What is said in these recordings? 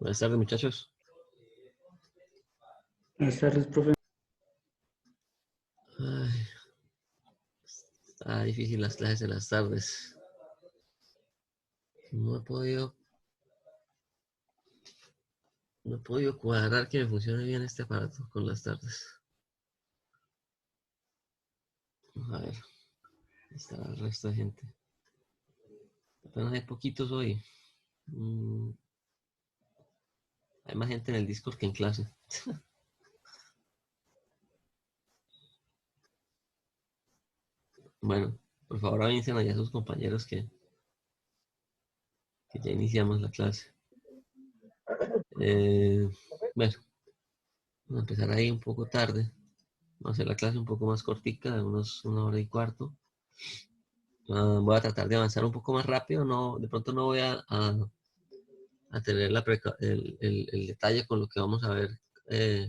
Buenas tardes, muchachos. Buenas tardes, profe. Ay, está difícil las clases en las tardes. No he podido cuadrar que me funcione bien este aparato con las tardes. Vamos a ver. Ahí está el resto de gente. Apenas hay poquitos hoy. Hay más gente en el Discord que en clase. Bueno, por favor avisen allá a sus compañeros que ya iniciamos la clase. Bueno, vamos a empezar ahí un poco tarde. Vamos a hacer la clase un poco más cortica, de unos 1 hora y cuarto. Voy a tratar de avanzar un poco más rápido. No, de pronto no voy a tener el detalle con lo que vamos a ver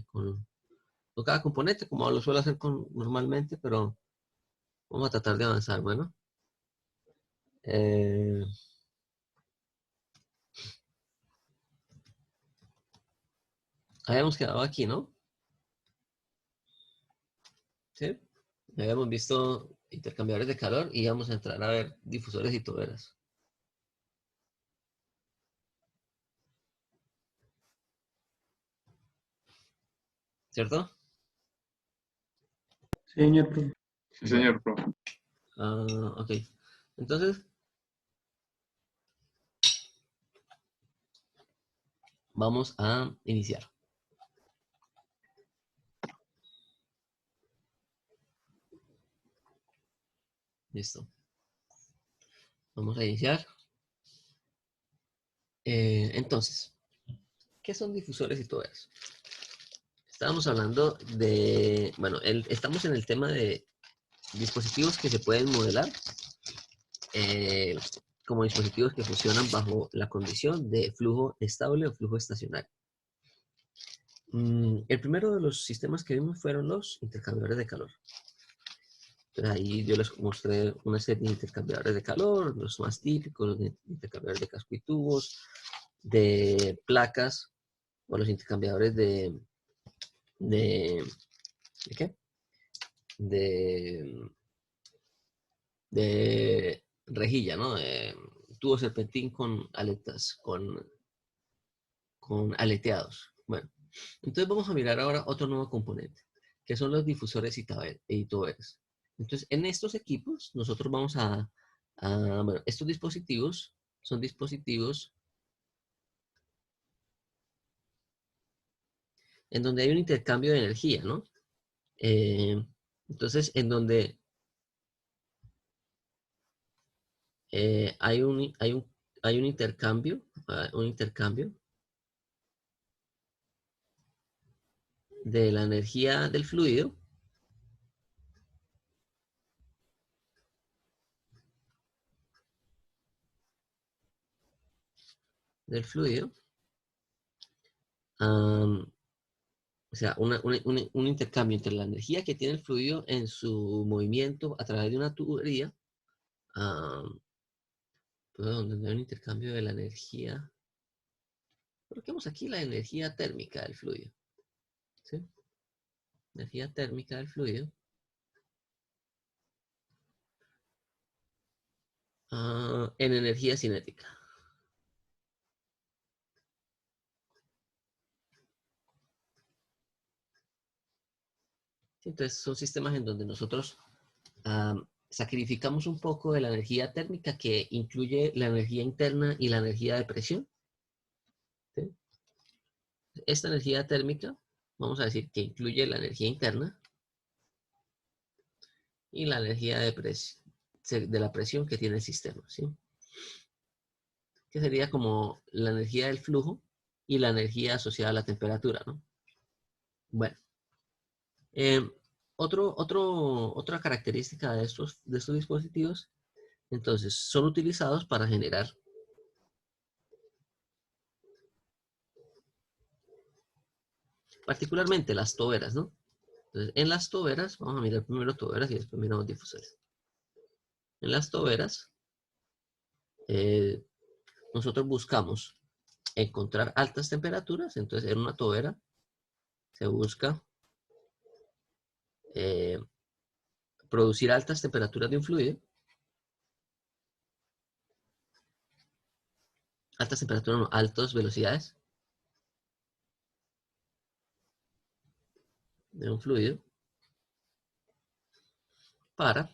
con cada componente, como lo suelo hacer normalmente, pero vamos a tratar de avanzar. Bueno, habíamos quedado aquí, ¿no? Sí. Habíamos visto intercambiadores de calor y vamos a entrar a ver difusores y toberas. ¿Cierto? Señor profe. Sí, señor profe. Ok. Entonces, vamos a iniciar. Listo. Vamos a iniciar. Entonces, ¿qué son difusores y toberas? Estábamos hablando de, bueno, estamos en el tema de dispositivos que se pueden modelar como dispositivos que funcionan bajo la condición de flujo estable o flujo estacionario. El primero de los sistemas que vimos fueron los intercambiadores de calor. Entonces ahí yo les mostré una serie de intercambiadores de calor, los más típicos, los intercambiadores de casco y tubos, de placas, o los intercambiadores ¿de qué? De rejilla, ¿no? Tubo serpentín con aletas, con aleteados. Bueno, entonces vamos a mirar ahora otro nuevo componente, que son los difusores y toberas. Entonces, en estos equipos, nosotros vamos bueno, estos dispositivos son dispositivos en donde hay un intercambio de energía, ¿no? Entonces, en donde hay un intercambio de la energía del fluido o sea, un intercambio entre la energía que tiene el fluido en su movimiento a través de una tubería, pues, donde hay un intercambio de la energía. Coloquemos aquí la energía térmica del fluido, ¿sí? Energía térmica del fluido. En energía cinética. Entonces son sistemas en donde nosotros sacrificamos un poco de la energía térmica que incluye la energía interna y la energía de presión. ¿Sí? Esta energía térmica, vamos a decir que incluye la energía interna y la energía de la presión que tiene el sistema, ¿sí? que sería como la energía del flujo y la energía asociada a la temperatura, ¿no? Bueno, eh, otra característica de estos dispositivos, entonces, son utilizados para generar particularmente las toberas, ¿no? Entonces, en las toberas, vamos a mirar primero toberas y después miramos difusores. En las toberas, eh, nosotros buscamos encontrar altas temperaturas, entonces en una tobera se busca eh, producir altas temperaturas de un fluido, altas temperaturas, no, altas velocidades de un fluido para,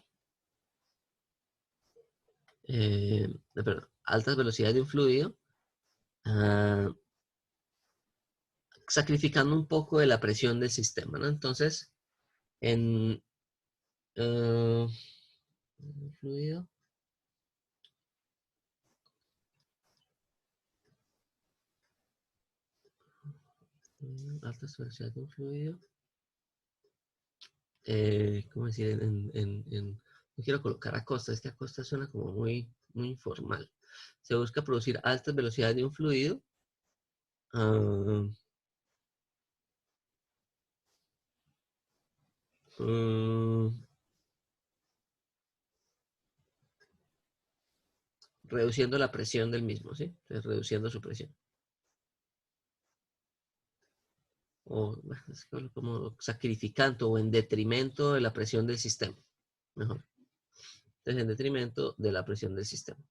perdón, altas velocidades de un fluido, ah, sacrificando un poco de la presión del sistema, ¿no? Entonces, en un fluido, altas velocidades de un fluido, ¿cómo decir? No quiero colocar acosta, es que acosta suena como muy informal. Se busca producir altas velocidades de un fluido, ah, mm, reduciendo la presión del mismo, ¿sí? Entonces, reduciendo su presión. O bueno, es como sacrificando o en detrimento de la presión del sistema. Mejor. Entonces, en detrimento de la presión del sistema.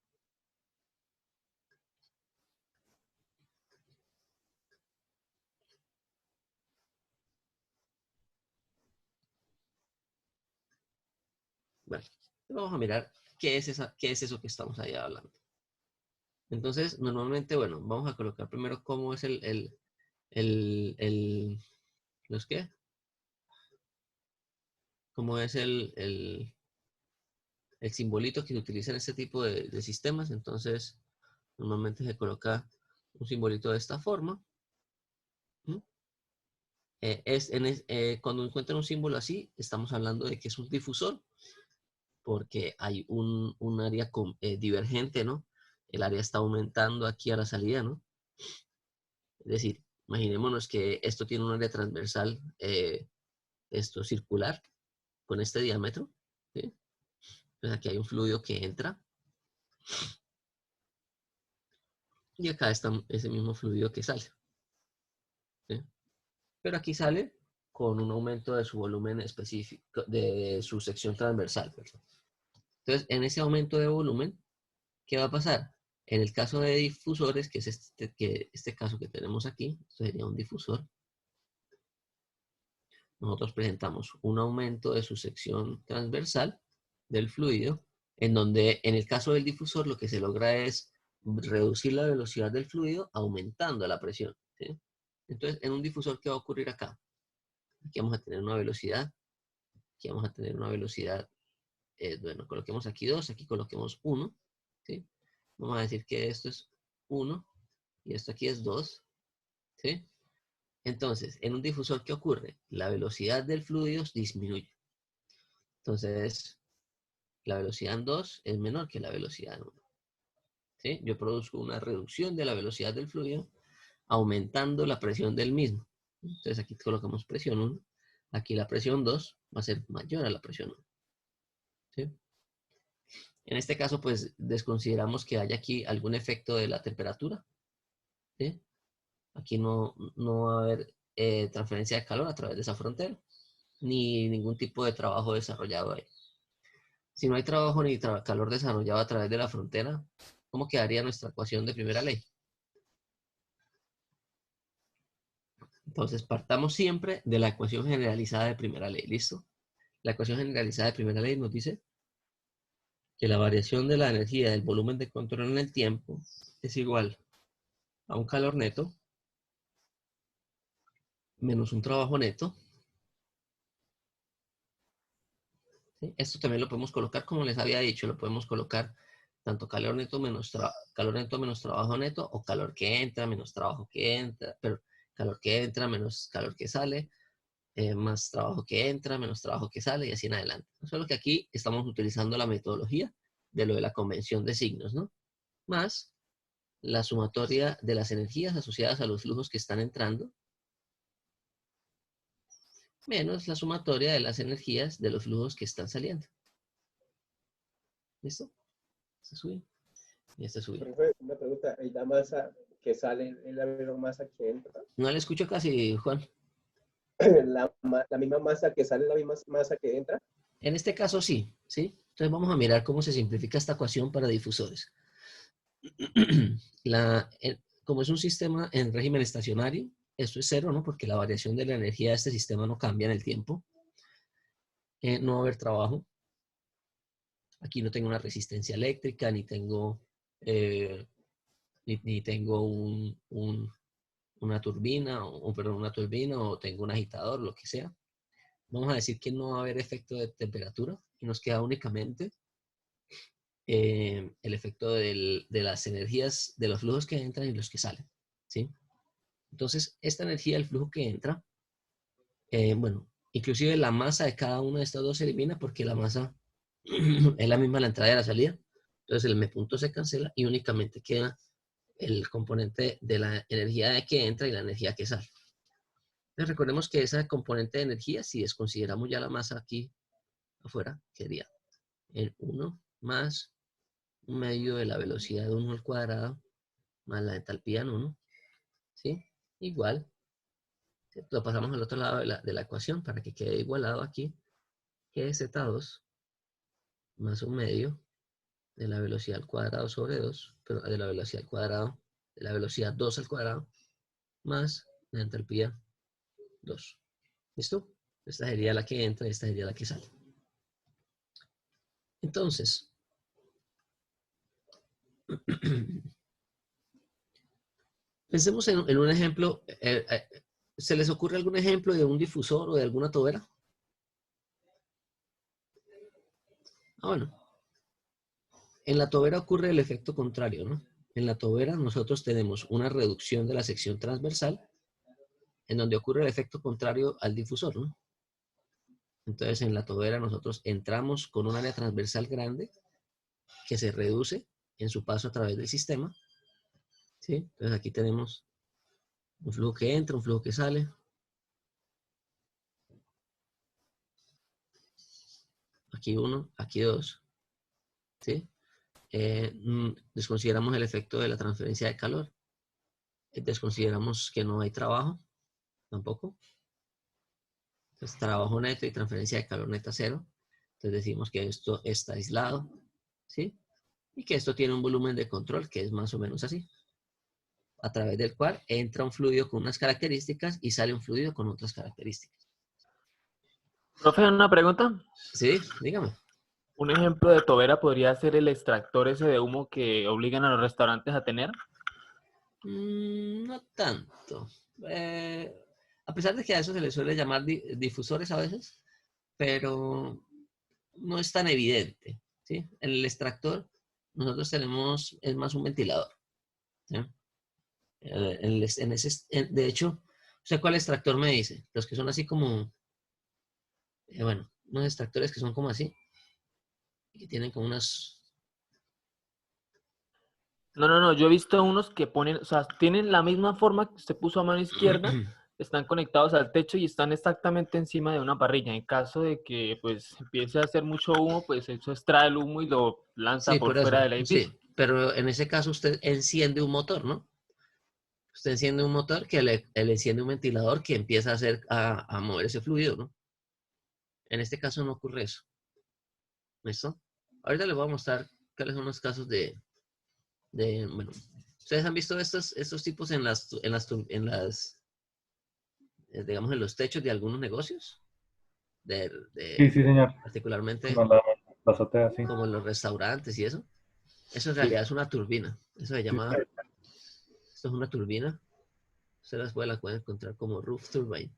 Bueno, vamos a mirar qué es eso que estamos ahí hablando. Entonces, normalmente, bueno, vamos a colocar primero cómo es ¿los qué? Cómo es el simbolito que se utiliza en este tipo de sistemas. Entonces, normalmente se coloca un simbolito de esta forma. ¿Mm? Cuando encuentran un símbolo así, estamos hablando de que es un difusor, porque hay un área divergente, ¿no? El área está aumentando aquí a la salida, ¿no? Es decir, imaginémonos que esto tiene un área transversal, esto circular, con este diámetro, ¿sí? Entonces aquí hay un fluido que entra y acá está ese mismo fluido que sale, ¿sí? Pero aquí sale con un aumento de su volumen específico, de su sección transversal, ¿verdad? Entonces, en ese aumento de volumen, ¿qué va a pasar? En el caso de difusores, que es este caso que tenemos aquí, esto sería un difusor, nosotros presentamos un aumento de su sección transversal del fluido, en donde en el caso del difusor lo que se logra es reducir la velocidad del fluido aumentando la presión, ¿sí? Entonces, en un difusor, ¿qué va a ocurrir acá? Aquí vamos a tener una velocidad, aquí vamos a tener una velocidad, bueno, coloquemos aquí 2, aquí coloquemos 1, ¿sí? Vamos a decir que esto es 1 y esto aquí es 2, ¿sí? Entonces, en un difusor, ¿qué ocurre? La velocidad del fluido disminuye. Entonces, la velocidad en 2 es menor que la velocidad en 1, ¿sí? Yo produzco una reducción de la velocidad del fluido aumentando la presión del mismo. Entonces, aquí colocamos presión 1, aquí la presión 2 va a ser mayor a la presión 1, ¿sí? En este caso, pues desconsideramos que haya aquí algún efecto de la temperatura, ¿sí? Aquí no va a haber transferencia de calor a través de esa frontera, ni ningún tipo de trabajo desarrollado ahí. Si no hay trabajo ni calor desarrollado a través de la frontera, ¿cómo quedaría nuestra ecuación de primera ley? Entonces, partamos siempre de la ecuación generalizada de primera ley, ¿listo? La ecuación generalizada de primera ley nos dice que la variación de la energía del volumen de control en el tiempo es igual a un calor neto menos un trabajo neto, ¿sí? Esto también lo podemos colocar, como les había dicho, lo podemos colocar tanto calor neto calor neto menos trabajo neto, o calor que entra menos trabajo que entra, pero calor que entra menos calor que sale, más trabajo que entra, menos trabajo que sale, y así en adelante. Solo que aquí estamos utilizando la metodología de lo de la convención de signos, ¿no? Más la sumatoria de las energías asociadas a los flujos que están entrando, menos la sumatoria de las energías de los flujos que están saliendo. ¿Listo? Se sube. Y este sube. Profe, una pregunta, ¿y la masa que sale es la misma masa que entra? No le escucho casi, Juan. La misma masa que sale, la misma masa que entra. En este caso sí, ¿sí? Entonces vamos a mirar cómo se simplifica esta ecuación para difusores. Como es un sistema en régimen estacionario, esto es cero, ¿no? Porque la variación de la energía de este sistema no cambia en el tiempo. No va a haber trabajo. Aquí no tengo una resistencia eléctrica, ni tengo, ni tengo una turbina, perdón, una turbina, o tengo un agitador, lo que sea. Vamos a decir que no va a haber efecto de temperatura y nos queda únicamente el efecto de las energías, de los flujos que entran y los que salen, ¿sí? Entonces, esta energía del flujo que entra, bueno, inclusive la masa de cada una de estas dos se elimina porque la masa es la misma la entrada y la salida. Entonces, el M punto se cancela y únicamente queda el componente de la energía que entra y la energía que sale. Entonces, recordemos que esa componente de energía, si desconsideramos ya la masa aquí afuera, sería el 1 más un medio de la velocidad de 1 al cuadrado más la entalpía en 1, ¿sí? Igual, lo pasamos al otro lado de la ecuación para que quede igualado aquí, que es Z2 más un medio de la velocidad al cuadrado sobre 2, pero de la velocidad al cuadrado, de la velocidad 2 al cuadrado, más la entalpía 2. ¿Listo? Esta sería la que entra y esta sería la que sale. Entonces, pensemos en un ejemplo. ¿Se les ocurre algún ejemplo de un difusor o de alguna tobera? Bueno, en la tobera ocurre el efecto contrario, ¿no? En la tobera nosotros tenemos una reducción de la sección transversal en donde ocurre el efecto contrario al difusor, ¿no? Entonces en la tobera nosotros entramos con un área transversal grande que se reduce en su paso a través del sistema, ¿sí? Entonces aquí tenemos un flujo que entra, un flujo que sale. Aquí uno, aquí dos, ¿sí? Desconsideramos el efecto de la transferencia de calor. Desconsideramos que no hay trabajo, tampoco. Entonces, trabajo neto y transferencia de calor neta cero. Entonces decimos que esto está aislado, ¿sí? Y que esto tiene un volumen de control que es más o menos así, a través del cual entra un fluido con unas características y sale un fluido con otras características. Profe, una pregunta. ¿Sí? Dígame. Un ejemplo de tobera podría ser el extractor ese de humo que obligan a los restaurantes a tener. No tanto. A pesar de que a eso se le suele llamar difusores a veces, pero no es tan evidente, ¿sí? En el extractor nosotros tenemos, es más un ventilador, ¿sí? De hecho, ¿cuál extractor me dice? Los que son así como, bueno, unos extractores que son como así, que tienen como unas... No, yo he visto unos que ponen, o sea, tienen la misma forma que usted puso a mano izquierda, están conectados al techo y están exactamente encima de una parrilla. En caso de que pues empiece a hacer mucho humo, pues eso extrae el humo y lo lanza Sí, por por fuera eso, del edificio. sí, pero en ese caso usted enciende un motor, ¿no? Usted enciende un motor que le enciende un ventilador que empieza a mover ese fluido, ¿no? En este caso no ocurre eso. ¿Listo? Ahorita les voy a mostrar cuáles son los casos bueno, ¿ustedes han visto estos tipos digamos, en los techos de algunos negocios? Sí, sí, señor. Particularmente Como la azotea, sí. como en los restaurantes y eso. Eso en Sí, realidad es una turbina. Eso se sí, llama, esto es una turbina. Ustedes la pueden encontrar como roof turbine.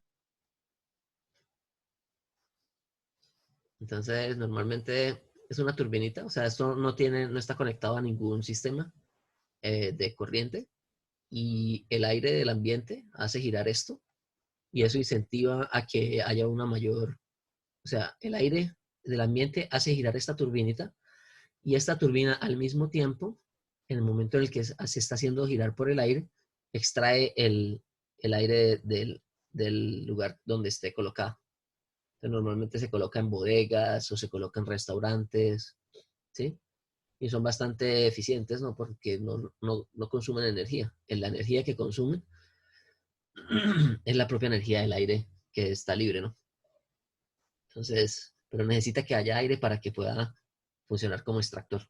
Entonces, normalmente es una turbinita, o sea, esto no está conectado a ningún sistema de corriente, y el aire del ambiente hace girar esto, y eso incentiva a que haya una mayor, o sea, el aire del ambiente hace girar esta turbinita, y esta turbina al mismo tiempo, en el momento en el que se está haciendo girar por el aire, extrae el aire del lugar donde esté colocado. Entonces, normalmente se coloca en bodegas o se coloca en restaurantes, ¿sí? Y son bastante eficientes, ¿no? Porque no consumen energía. La energía que consumen es la propia energía del aire que está libre, ¿no? Entonces, pero necesita que haya aire para que pueda funcionar como extractor.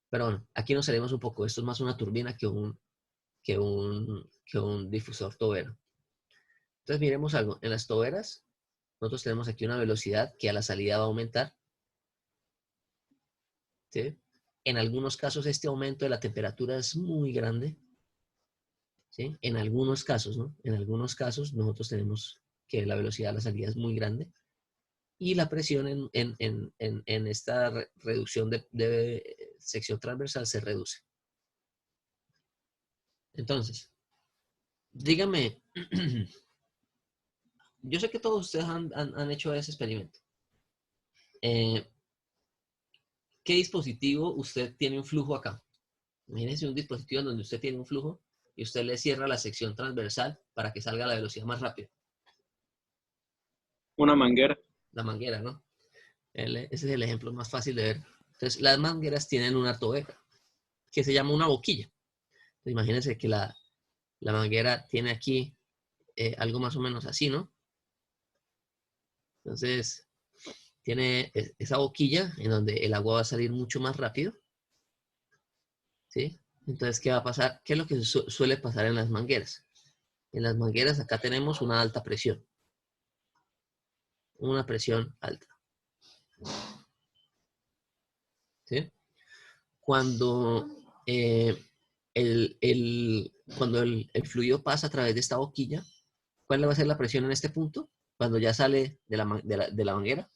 Pero bueno, aquí nos salimos un poco. Esto es más una turbina que un difusor tobero. Entonces, miremos algo. En las toberas, nosotros tenemos aquí una velocidad que a la salida va a aumentar, ¿sí? En algunos casos, este aumento de la temperatura es muy grande, ¿sí? En algunos casos, ¿no? En algunos casos, nosotros tenemos que la velocidad a la salida es muy grande, y la presión en esta reducción de sección transversal se reduce. Entonces, dígame, yo sé que todos ustedes han hecho ese experimento. ¿Qué dispositivo usted tiene un flujo acá? Imagínense un dispositivo en donde usted tiene un flujo y usted le cierra la sección transversal para que salga a la velocidad más rápida. Una manguera. La manguera, ¿no? Ese es el ejemplo más fácil de ver. Entonces, las mangueras tienen una tobera que se llama una boquilla. Entonces, imagínense que la manguera tiene aquí algo más o menos así, ¿no? Entonces, tiene esa boquilla en donde el agua va a salir mucho más rápido, ¿sí? Entonces, ¿qué va a pasar? ¿Qué es lo que suele pasar en las mangueras? En las mangueras acá tenemos una alta presión. Una presión alta. ¿Sí? Cuando, cuando el fluido pasa a través de esta boquilla, ¿cuál va a ser la presión en este punto? Cuando ya sale de la manguera.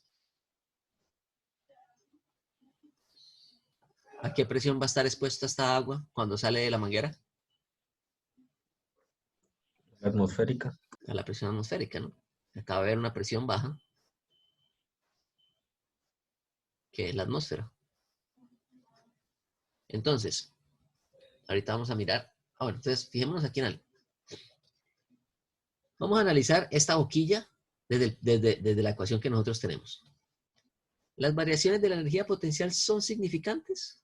¿A qué presión va a estar expuesta esta agua cuando sale de la manguera? Atmosférica. A la presión atmosférica, ¿no? Acaba de haber una presión baja, que es la atmósfera. Entonces, ahorita vamos a mirar. Bueno, entonces fijémonos aquí en algo. Vamos a analizar esta boquilla desde la ecuación que nosotros tenemos. ¿Las variaciones de la energía potencial son significantes?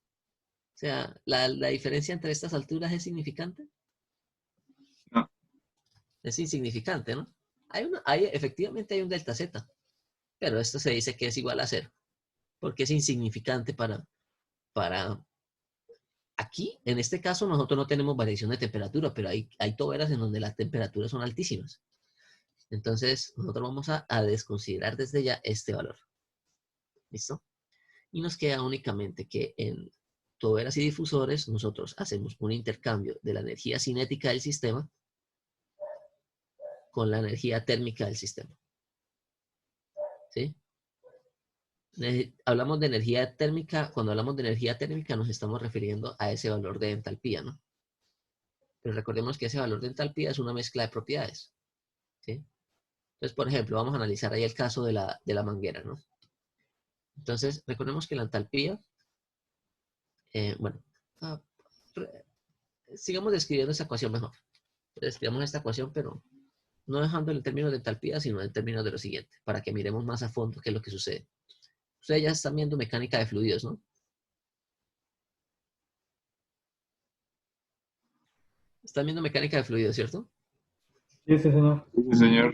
O sea, ¿la diferencia entre estas alturas es significante? No. Es insignificante, ¿no? Efectivamente hay un delta Z, pero esto se dice que es igual a 0, porque es insignificante para aquí, en este caso, nosotros no tenemos variación de temperatura, pero hay toberas en donde las temperaturas son altísimas. Entonces, nosotros vamos a desconsiderar desde ya este valor. ¿Listo? Y nos queda únicamente que en toberas y difusores nosotros hacemos un intercambio de la energía cinética del sistema con la energía térmica del sistema. ¿Sí? Hablamos de energía térmica, cuando hablamos de energía térmica nos estamos refiriendo a ese valor de entalpía, ¿no? Pero recordemos que ese valor de entalpía es una mezcla de propiedades, ¿sí? Entonces, por ejemplo, vamos a analizar ahí el caso de la manguera, ¿no? Entonces, recordemos que la entalpía, bueno, sigamos describiendo esta ecuación mejor. Describamos esta ecuación, pero no dejando en términos de entalpía, sino en términos de lo siguiente, para que miremos más a fondo qué es lo que sucede. Ustedes ya están viendo mecánica de fluidos, ¿no? Están viendo mecánica de fluidos, ¿cierto? Sí, sí, señor. Sí, señor.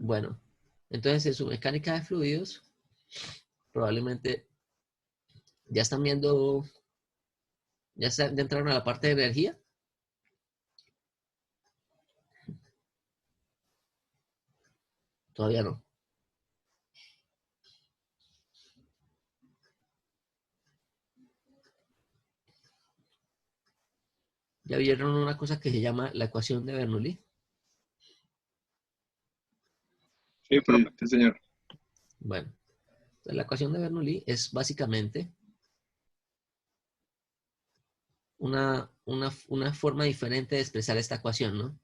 Bueno, entonces en su mecánica de fluidos, probablemente ya están viendo, ya entraron a la parte de energía. Todavía no. ¿Ya vieron una cosa que se llama la ecuación de Bernoulli? Sí, profe, sí, señor. Bueno, Entonces, la ecuación de Bernoulli es básicamente una forma diferente de expresar esta ecuación, ¿no?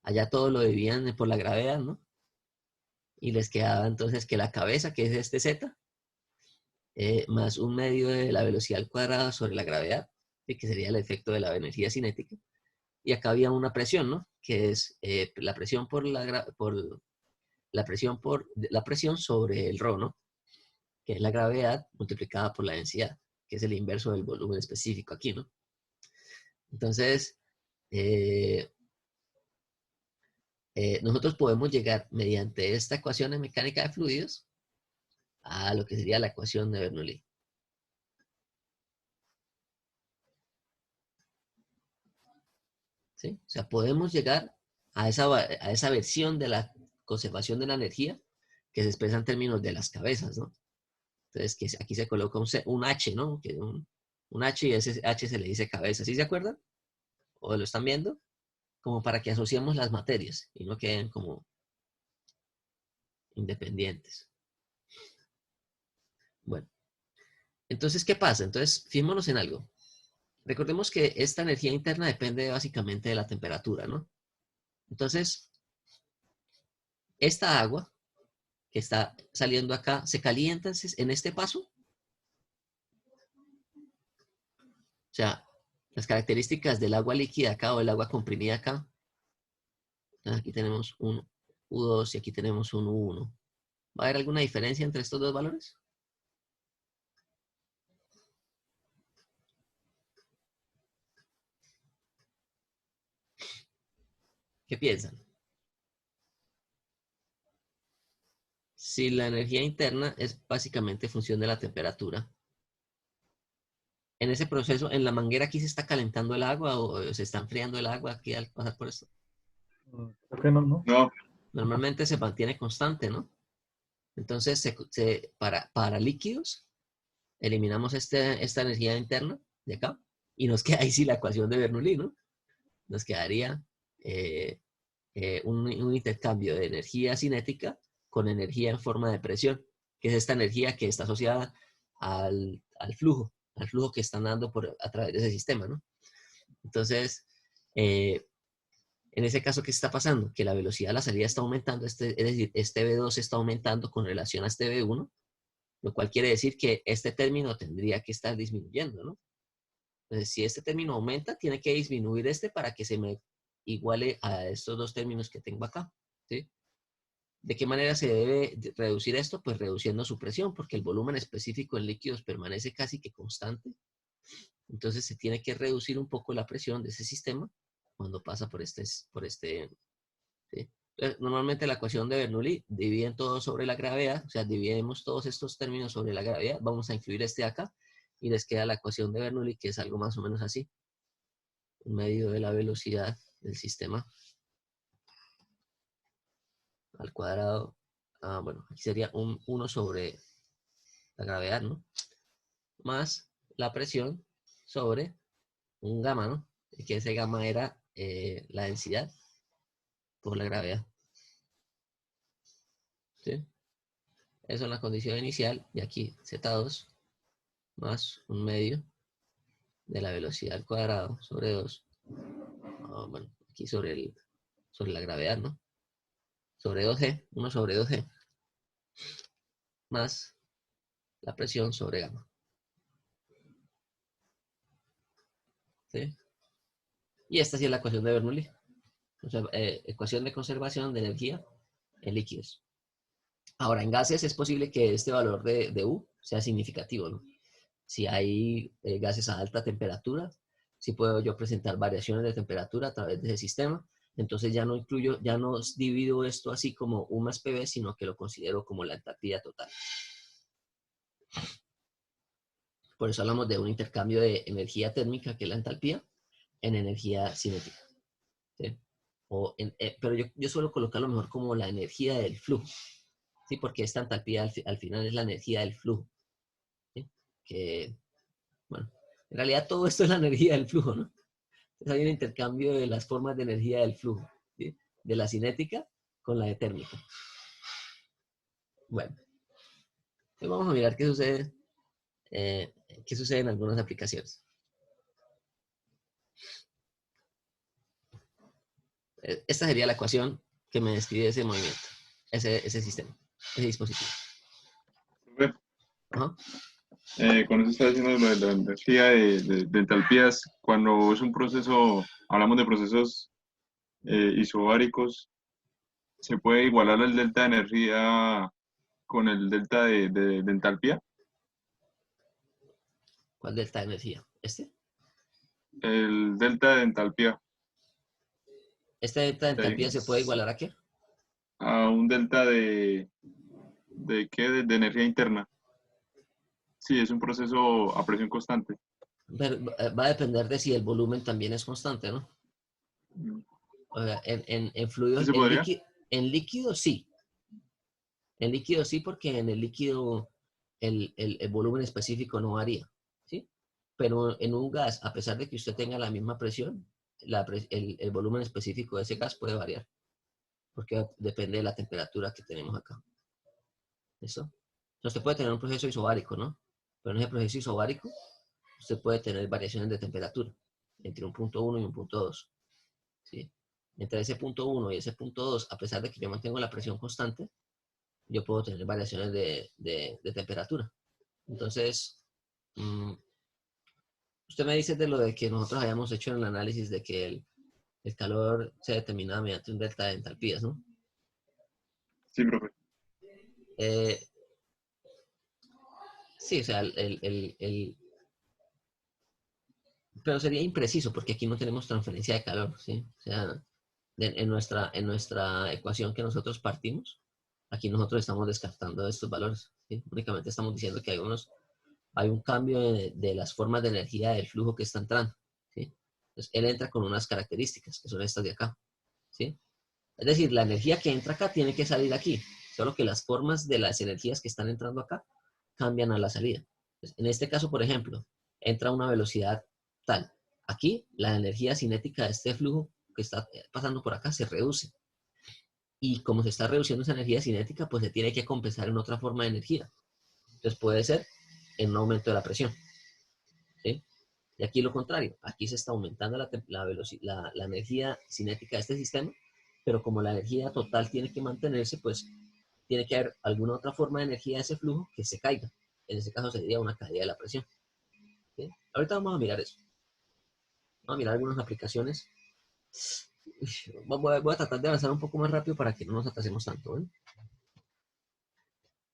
Allá todo lo dividían por la gravedad, ¿no? Y les quedaba entonces que la cabeza, que es este z, más un medio de la velocidad al cuadrado sobre la gravedad, ¿sí? Que sería el efecto de la energía cinética. Y acá había una presión, ¿no? Que es la presión por la presión sobre el ρ, ¿no? Que es la gravedad multiplicada por la densidad, que es el inverso del volumen específico aquí, ¿no? Entonces, nosotros podemos llegar mediante esta ecuación de mecánica de fluidos a lo que sería la ecuación de Bernoulli. ¿Sí? O sea, podemos llegar a esa versión de la conservación de la energía que se expresa en términos de las cabezas, ¿no? Entonces, que aquí se coloca un H, ¿no? Un H, y ese H se le dice cabeza. ¿Sí se acuerdan? ¿O lo están viendo? Como para que asociemos las materias y no queden como independientes. Bueno, entonces, ¿qué pasa? Entonces, fijémonos en algo. Recordemos que esta energía interna depende básicamente de la temperatura, ¿no? Entonces, esta agua que está saliendo acá, ¿se calienta en este paso? O sea, las características del agua líquida acá o el agua comprimida acá. Aquí tenemos un U2 y aquí tenemos un U1. ¿Va a haber alguna diferencia entre estos dos valores? ¿Qué piensan? Si la energía interna es básicamente función de la temperatura, en ese proceso, en la manguera aquí se está calentando el agua o se está enfriando el agua aquí al pasar por esto. Creo que no, ¿no? No, Normalmente se mantiene constante, ¿no? Entonces, para líquidos, eliminamos esta energía interna de acá y nos queda ahí sí la ecuación de Bernoulli, ¿no? Nos quedaría un intercambio de energía cinética con energía en forma de presión, que es esta energía que está asociada al flujo que están dando a través de ese sistema, ¿no? Entonces, en ese caso, ¿qué está pasando? Que la velocidad de la salida está aumentando, es decir, este V2 está aumentando con relación a este V1, lo cual quiere decir que este término tendría que estar disminuyendo, ¿no? Entonces, si este término aumenta, tiene que disminuir este para que se me iguale a estos dos términos que tengo acá, ¿sí? ¿De qué manera se debe reducir esto? Pues reduciendo su presión, porque el volumen específico en líquidos permanece casi que constante. Entonces se tiene que reducir un poco la presión de ese sistema cuando pasa por este. ¿Sí? Entonces, normalmente la ecuación de Bernoulli divide todo sobre la gravedad, o sea, dividimos todos estos términos sobre la gravedad, vamos a incluir este acá, y les queda la ecuación de Bernoulli, que es algo más o menos así. Un medio de la velocidad del sistema al cuadrado. Bueno, aquí sería un 1 sobre la gravedad, ¿no? Más la presión sobre un gamma, ¿no? Que ese gamma era la densidad por la gravedad. ¿Sí? Eso es la condición inicial. Y aquí Z2 más un medio de la velocidad al cuadrado sobre 2. Bueno, aquí sobre la gravedad, ¿no? Sobre 2G, 1 sobre 2G. Más la presión sobre gamma. ¿Sí? Y esta sí es la ecuación de Bernoulli. O sea, ecuación de conservación de energía en líquidos. Ahora, en gases es posible que este valor de U sea significativo, ¿no? Si hay gases a alta temperatura, si puedo yo presentar variaciones de temperatura a través de ese sistema, entonces ya no divido esto así como U más PV, sino que lo considero como la entalpía total. Por eso hablamos de un intercambio de energía térmica, que es la entalpía, en energía cinética. ¿Sí? Pero yo suelo colocarlo mejor como la energía del flujo, ¿sí? Porque esta entalpía al final es la energía del flujo. ¿Sí? Que, bueno, en realidad todo esto es la energía del flujo, ¿no? Entonces hay un intercambio de las formas de energía del flujo, ¿sí? De la cinética con la de térmica. Bueno, Entonces vamos a mirar qué sucede en algunas aplicaciones. Esta sería la ecuación que me describe ese movimiento, ese sistema, ese dispositivo. Profe, Ajá. con eso está diciendo lo de la energía de entalpías. Cuando es un proceso, hablamos de procesos isobáricos, ¿se puede igualar el delta de energía con el delta de entalpía? ¿Cuál delta de energía? El delta de entalpía. ¿Este delta de entalpía Sí. se puede igualar a qué? A un delta ¿qué? De energía interna. Sí, es un proceso a presión constante. Pero va a depender de si el volumen también es constante, ¿no? O sea, en fluidos, ¿Sí se podría? en líquido sí. En líquido sí, porque en el líquido el volumen específico no varía, ¿sí? Pero en un gas, a pesar de que usted tenga la misma presión, el volumen específico de ese gas puede variar, porque depende de la temperatura que tenemos acá. ¿Listo? Entonces, usted puede tener un proceso isobárico, ¿no? Pero en ese proceso isobárico, usted puede tener variaciones de temperatura entre un punto 1 y un punto 2, ¿sí? Entre ese punto 1 y ese punto 2, a pesar de que yo mantengo la presión constante, yo puedo tener variaciones de temperatura. Entonces, usted me dice de lo de que nosotros habíamos hecho en el análisis de que el calor se determinaba mediante un delta de entalpías, ¿no? Sí, profe. Sí, o sea, pero sería impreciso porque aquí no tenemos transferencia de calor, ¿sí? O sea, en nuestra ecuación que nosotros partimos, aquí nosotros estamos descartando estos valores, ¿sí? Únicamente estamos diciendo que hay un cambio de las formas de energía del flujo que está entrando, ¿sí? Entonces, él entra con unas características, que son estas de acá, ¿sí? Es decir, la energía que entra acá tiene que salir aquí, solo que las formas de las energías que están entrando acá cambian a la salida. Entonces, en este caso, por ejemplo, entra a una velocidad tal. Aquí, la energía cinética de este flujo que está pasando por acá se reduce. Y como se está reduciendo esa energía cinética, pues se tiene que compensar en otra forma de energía. Entonces puede ser en un aumento de la presión, ¿sí? Y aquí lo contrario, aquí se está aumentando la energía cinética de este sistema, pero como la energía total tiene que mantenerse, pues tiene que haber alguna otra forma de energía de ese flujo que se caiga. En ese caso sería una caída de la presión, ¿sí? Ahorita vamos a mirar eso. Vamos a mirar algunas aplicaciones. Voy a tratar de avanzar un poco más rápido para que no nos atrasemos tanto, ¿eh?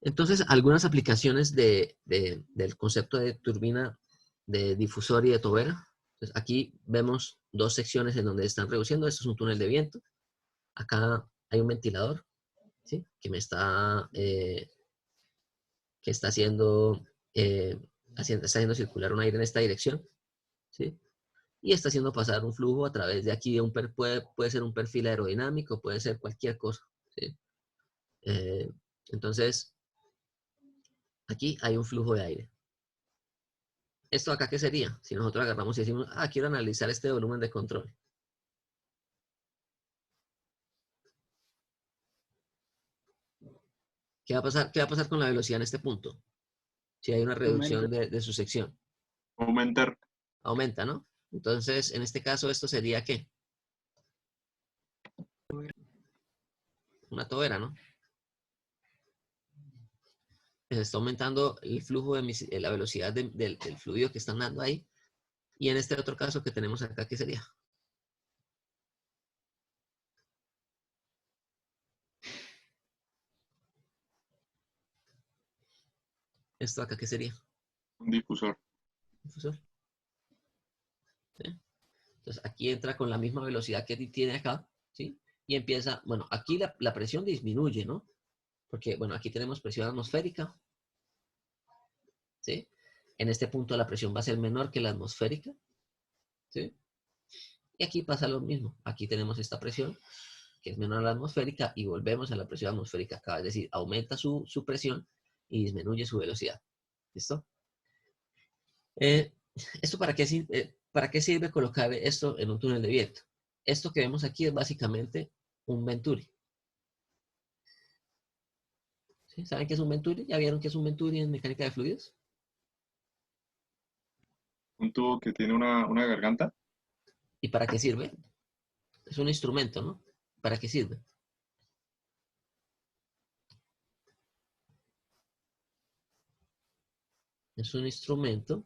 Entonces, algunas aplicaciones del concepto de turbina de difusor y de tobera. Entonces, aquí vemos dos secciones en donde están reduciendo. Esto es un túnel de viento. Acá hay un ventilador, ¿sí? Que está haciendo circular un aire en esta dirección, ¿sí? Y está haciendo pasar un flujo a través de aquí. Puede ser un perfil aerodinámico, puede ser cualquier cosa, ¿sí? Entonces, aquí hay un flujo de aire. ¿Esto acá qué sería? Si nosotros agarramos y decimos, quiero analizar este volumen de control. ¿Qué va a pasar? ¿Qué va a pasar con la velocidad en este punto? Si hay una reducción de su sección. Aumentar. Aumenta, ¿no? Entonces, en este caso, ¿esto sería qué? Una tobera, ¿no? Se está aumentando el flujo la velocidad del fluido que están dando ahí. Y en este otro caso que tenemos acá, ¿qué sería? ¿Esto acá qué sería? Un difusor. Difusor. ¿Sí? Entonces, aquí entra con la misma velocidad que tiene acá, ¿sí? Y empieza, bueno, aquí la presión disminuye, ¿no? Porque, bueno, aquí tenemos presión atmosférica, ¿sí? En este punto la presión va a ser menor que la atmosférica, ¿sí? Y aquí pasa lo mismo. Aquí tenemos esta presión, que es menor a la atmosférica, y volvemos a la presión atmosférica acá. Es decir, aumenta su presión y disminuye su velocidad. ¿Listo? ¿Esto para qué sirve colocar esto en un túnel de viento? Esto que vemos aquí es básicamente un venturi. ¿Sí? ¿Saben qué es un Venturi? ¿Ya vieron qué es un Venturi en mecánica de fluidos? Un tubo que tiene una garganta. ¿Y para qué sirve? Es un instrumento, ¿no? ¿Para qué sirve? Es un instrumento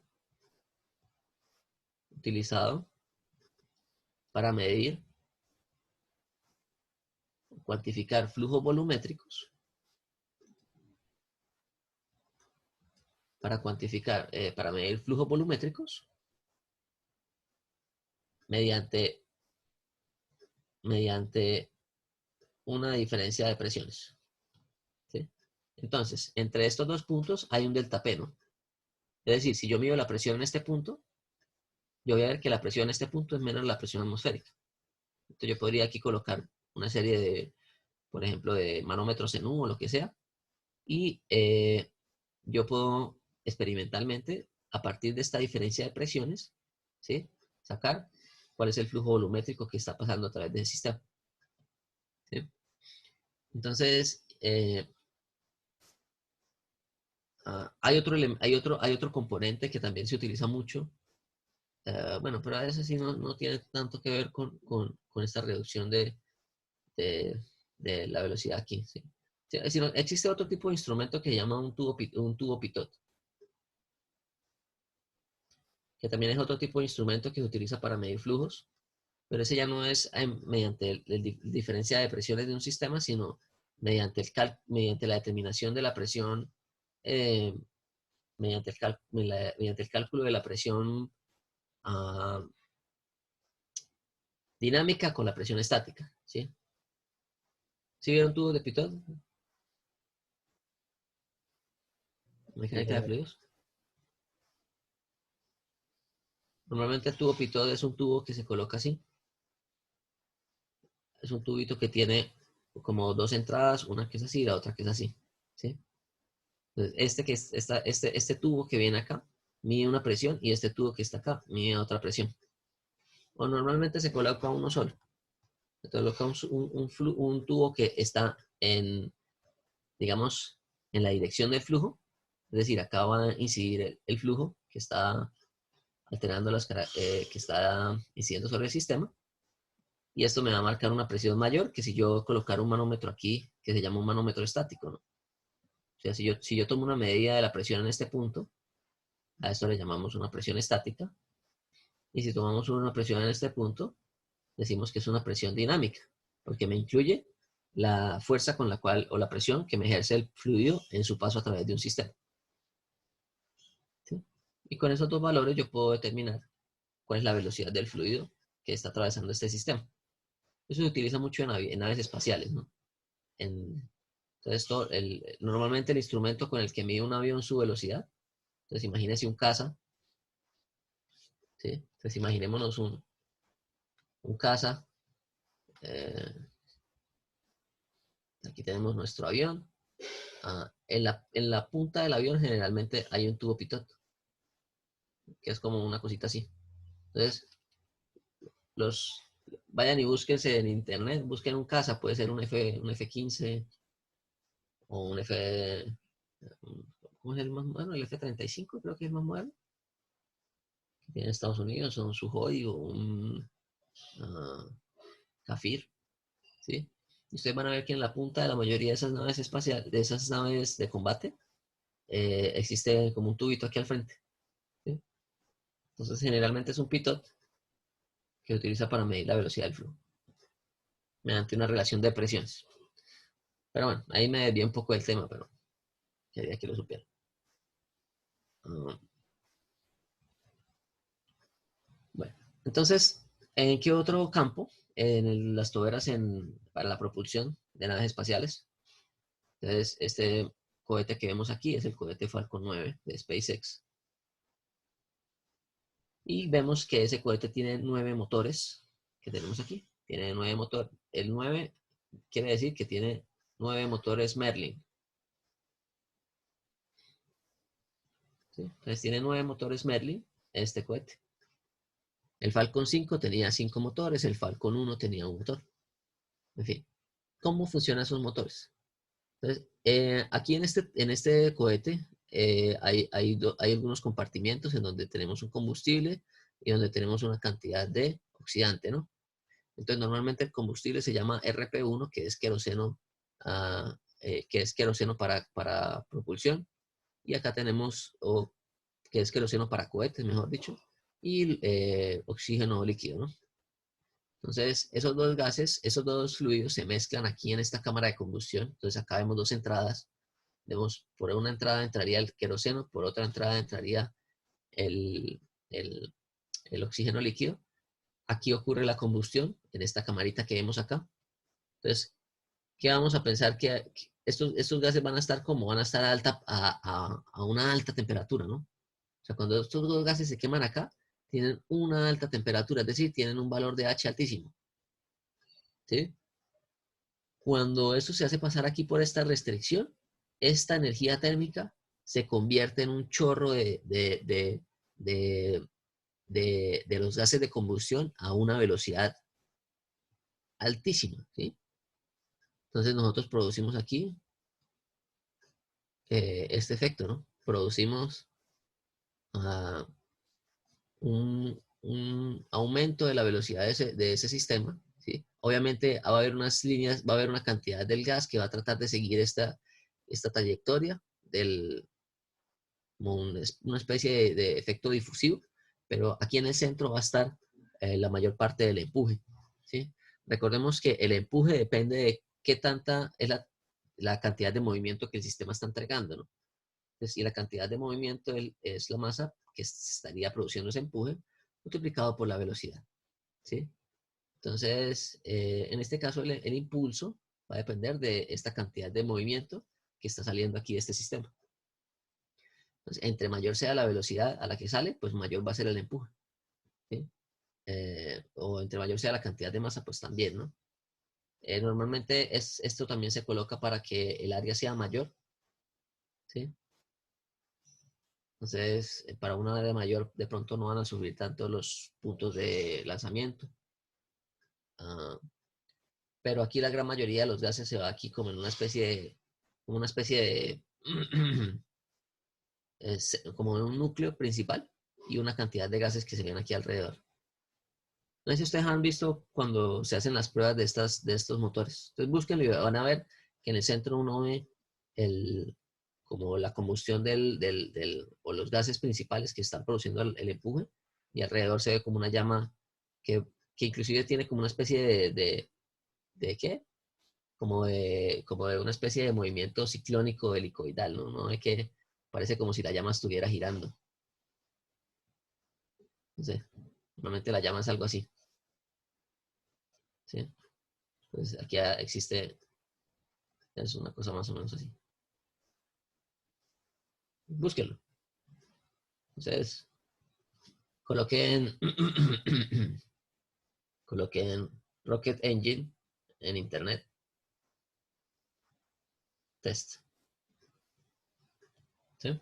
utilizado para medir, cuantificar flujos volumétricos, para medir flujos volumétricos mediante una diferencia de presiones. ¿Sí? Entonces, entre estos dos puntos hay un delta P, ¿no? Es decir, si yo mido la presión en este punto, yo voy a ver que la presión en este punto es menor a la presión atmosférica. Entonces yo podría aquí colocar una serie de, por ejemplo, de manómetros en U o lo que sea, y yo puedo experimentalmente, a partir de esta diferencia de presiones, ¿sí? Sacar cuál es el flujo volumétrico que está pasando a través del sistema. ¿Sí? Entonces, hay otro componente que también se utiliza mucho. Bueno, pero a veces sí no tiene tanto que ver con esta reducción de la velocidad aquí. ¿Sí? Sí, sino existe otro tipo de instrumento que se llama un tubo pitot, que también es otro tipo de instrumento que se utiliza para medir flujos, pero ese ya no es mediante diferencia de presiones de un sistema, sino mediante la determinación de la presión, eh, mediante el cálculo de la presión dinámica con la presión estática. ¿Sí? ¿Sí vieron tubos de pitot? Mecánica de fluidos. Normalmente el tubo pitot es un tubo que se coloca así. Es un tubito que tiene como dos entradas, una que es así y la otra que es así. ¿Sí? Entonces, este tubo que viene acá mide una presión y este tubo que está acá mide otra presión. O normalmente se coloca uno solo. Se coloca un tubo que está digamos, en la dirección del flujo. Es decir, acá va a incidir el flujo que está alterando que está incidiendo sobre el sistema. Y esto me va a marcar una presión mayor que si yo colocara un manómetro aquí, que se llama un manómetro estático, ¿no? O sea, si yo tomo una medida de la presión en este punto, a esto le llamamos una presión estática. Y si tomamos una presión en este punto, decimos que es una presión dinámica, porque me incluye la fuerza con la cual, o la presión que me ejerce el fluido en su paso a través de un sistema. ¿Sí? Y con esos dos valores yo puedo determinar cuál es la velocidad del fluido que está atravesando este sistema. Eso se utiliza mucho en naves espaciales, ¿no? Entonces, normalmente el instrumento con el que mide un avión su velocidad, entonces imagínense un caza, ¿sí? Entonces imaginémonos un caza. Aquí tenemos nuestro avión. En la punta del avión generalmente hay un tubo pitot, que es como una cosita así. Entonces, vayan y búsquense en internet, busquen un caza, puede ser un F-15 o un ¿cómo es el más moderno? El F-35 creo que es el más moderno. Que tiene Estados Unidos, o un Sukhoi o un Kafir, ¿sí? Y ustedes van a ver que en la punta de la mayoría de esas naves espaciales, de esas naves de combate, existe como un tubito aquí al frente. ¿Sí? Entonces, generalmente es un pitot que se utiliza para medir la velocidad del flujo mediante una relación de presiones. Pero bueno, ahí me desvié un poco del tema, pero quería que lo supieran. Bueno, entonces, ¿en qué otro campo? En las toberas para la propulsión de naves espaciales. Entonces, este cohete que vemos aquí es el cohete Falcon 9 de SpaceX. Y vemos que ese cohete tiene 9 motores que tenemos aquí. Tiene 9 motores. El 9 quiere decir que tiene 9 motores Merlin. ¿Sí? Entonces tiene 9 motores Merlin este cohete. El Falcon 5 tenía 5 motores, el Falcon 1 tenía un motor. En fin, ¿cómo funcionan esos motores? Entonces, aquí en este cohete hay algunos compartimientos en donde tenemos un combustible y donde tenemos una cantidad de oxidante, ¿no? Entonces, normalmente el combustible se llama RP1, que es queroseno, para propulsión. Y acá tenemos, que es queroseno para cohetes, mejor dicho, y oxígeno líquido, ¿no? Entonces, esos dos gases, esos dos fluidos se mezclan aquí en esta cámara de combustión. Entonces, acá vemos dos entradas. Por una entrada entraría el queroseno, por otra entrada entraría el, el, el oxígeno líquido. Aquí ocurre la combustión en esta camarita que vemos acá. Entonces, ¿qué vamos a pensar? Que estos gases van a estar a una alta temperatura, ¿no? O sea, cuando estos dos gases se queman acá, tienen una alta temperatura, es decir, tienen un valor de H altísimo. ¿Sí? Cuando esto se hace pasar aquí por esta restricción, esta energía térmica se convierte en un chorro de los gases de combustión a una velocidad altísima, ¿sí? Entonces nosotros producimos aquí este efecto, ¿no? Producimos un aumento de la velocidad de ese sistema, ¿sí? Obviamente va a haber unas líneas, va a haber una cantidad del gas que va a tratar de seguir esta trayectoria como una especie de efecto difusivo, pero aquí en el centro va a estar la mayor parte del empuje, ¿sí? Recordemos que el empuje depende de qué tanta es la cantidad de movimiento que el sistema está entregando, ¿no? Entonces, si la cantidad de movimiento es la masa que estaría produciendo ese empuje, multiplicado por la velocidad, ¿sí? Entonces, en este caso, el impulso va a depender de esta cantidad de movimiento que está saliendo aquí de este sistema. Entonces, entre mayor sea la velocidad a la que sale, pues mayor va a ser el empuje, ¿sí? O entre mayor sea la cantidad de masa, pues también, ¿no? Normalmente esto también se coloca para que el área sea mayor, ¿sí? Entonces, para una área mayor, de pronto no van a sufrir tanto los puntos de lanzamiento. Pero aquí la gran mayoría de los gases se va aquí como en una especie de como en un núcleo principal y una cantidad de gases que se ven aquí alrededor. No sé si ustedes han visto cuando se hacen las pruebas de estos motores. Entonces búsquenlo y van a ver que en el centro uno ve como la combustión o los gases principales que están produciendo el empuje, y alrededor se ve como una llama que inclusive tiene como una especie ¿de qué? Como de una especie de movimiento ciclónico helicoidal, ¿no? ¿No? Es que parece como si la llama estuviera girando. No sé, normalmente la llama es algo así, ¿sí? Pues aquí existe, es una cosa más o menos así. Búsquenlo. Entonces, coloquen Rocket Engine en internet. Test. ¿Sí?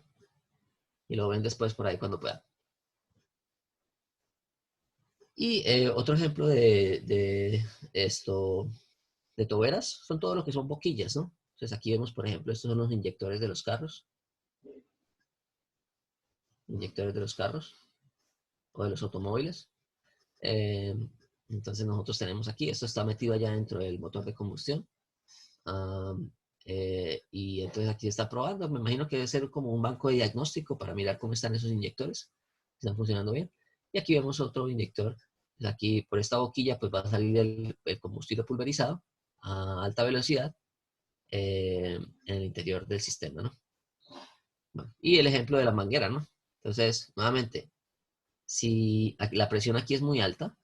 Y lo ven después por ahí cuando puedan. Y otro ejemplo de toberas son todo lo que son boquillas, ¿no? Entonces aquí vemos, por ejemplo, estos son los inyectores de los carros. Inyectores de los carros o de los automóviles. Entonces nosotros tenemos aquí, esto está metido allá dentro del motor de combustión. Y entonces aquí está probando. Me imagino que debe ser como un banco de diagnóstico para mirar cómo están esos inyectores. Están funcionando bien. Y aquí vemos otro inyector. Aquí por esta boquilla pues va a salir el combustible pulverizado a alta velocidad en el interior del sistema, ¿no? Bueno, y el ejemplo de la manguera, ¿no? Entonces, nuevamente, si la presión aquí es muy alta,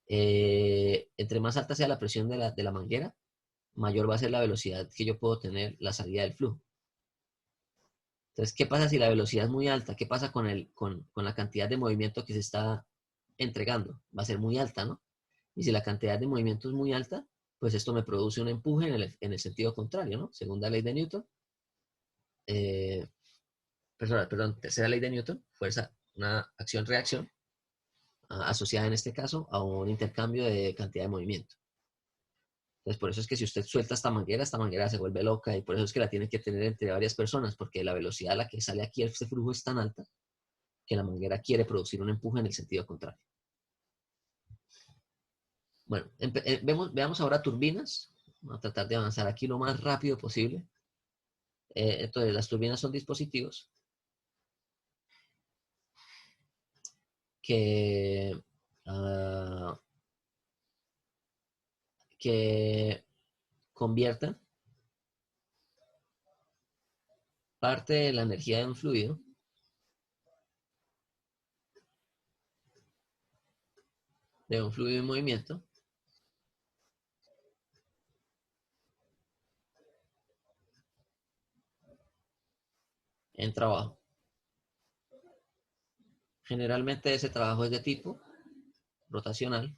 entre más alta sea la presión de la manguera, mayor va a ser la velocidad que yo puedo tener la salida del flujo. Entonces, ¿qué pasa si la velocidad es muy alta? ¿Qué pasa con la cantidad de movimiento que se está entregando? Va a ser muy alta, ¿no? Y si la cantidad de movimiento es muy alta, pues esto me produce un empuje en el sentido contrario, ¿no? Segunda ley de Newton. Perdón, tercera ley de Newton, fuerza, una acción-reacción, asociada en este caso a un intercambio de cantidad de movimiento. Entonces, por eso es que si usted suelta esta manguera se vuelve loca y por eso es que la tiene que tener entre varias personas, porque la velocidad a la que sale aquí este flujo es tan alta que la manguera quiere producir un empuje en el sentido contrario. Bueno, veamos ahora turbinas. Vamos a tratar de avanzar aquí lo más rápido posible. Entonces, las turbinas son dispositivos que, que convierten parte de la energía de un fluido en movimiento en trabajo. Generalmente ese trabajo es de tipo rotacional,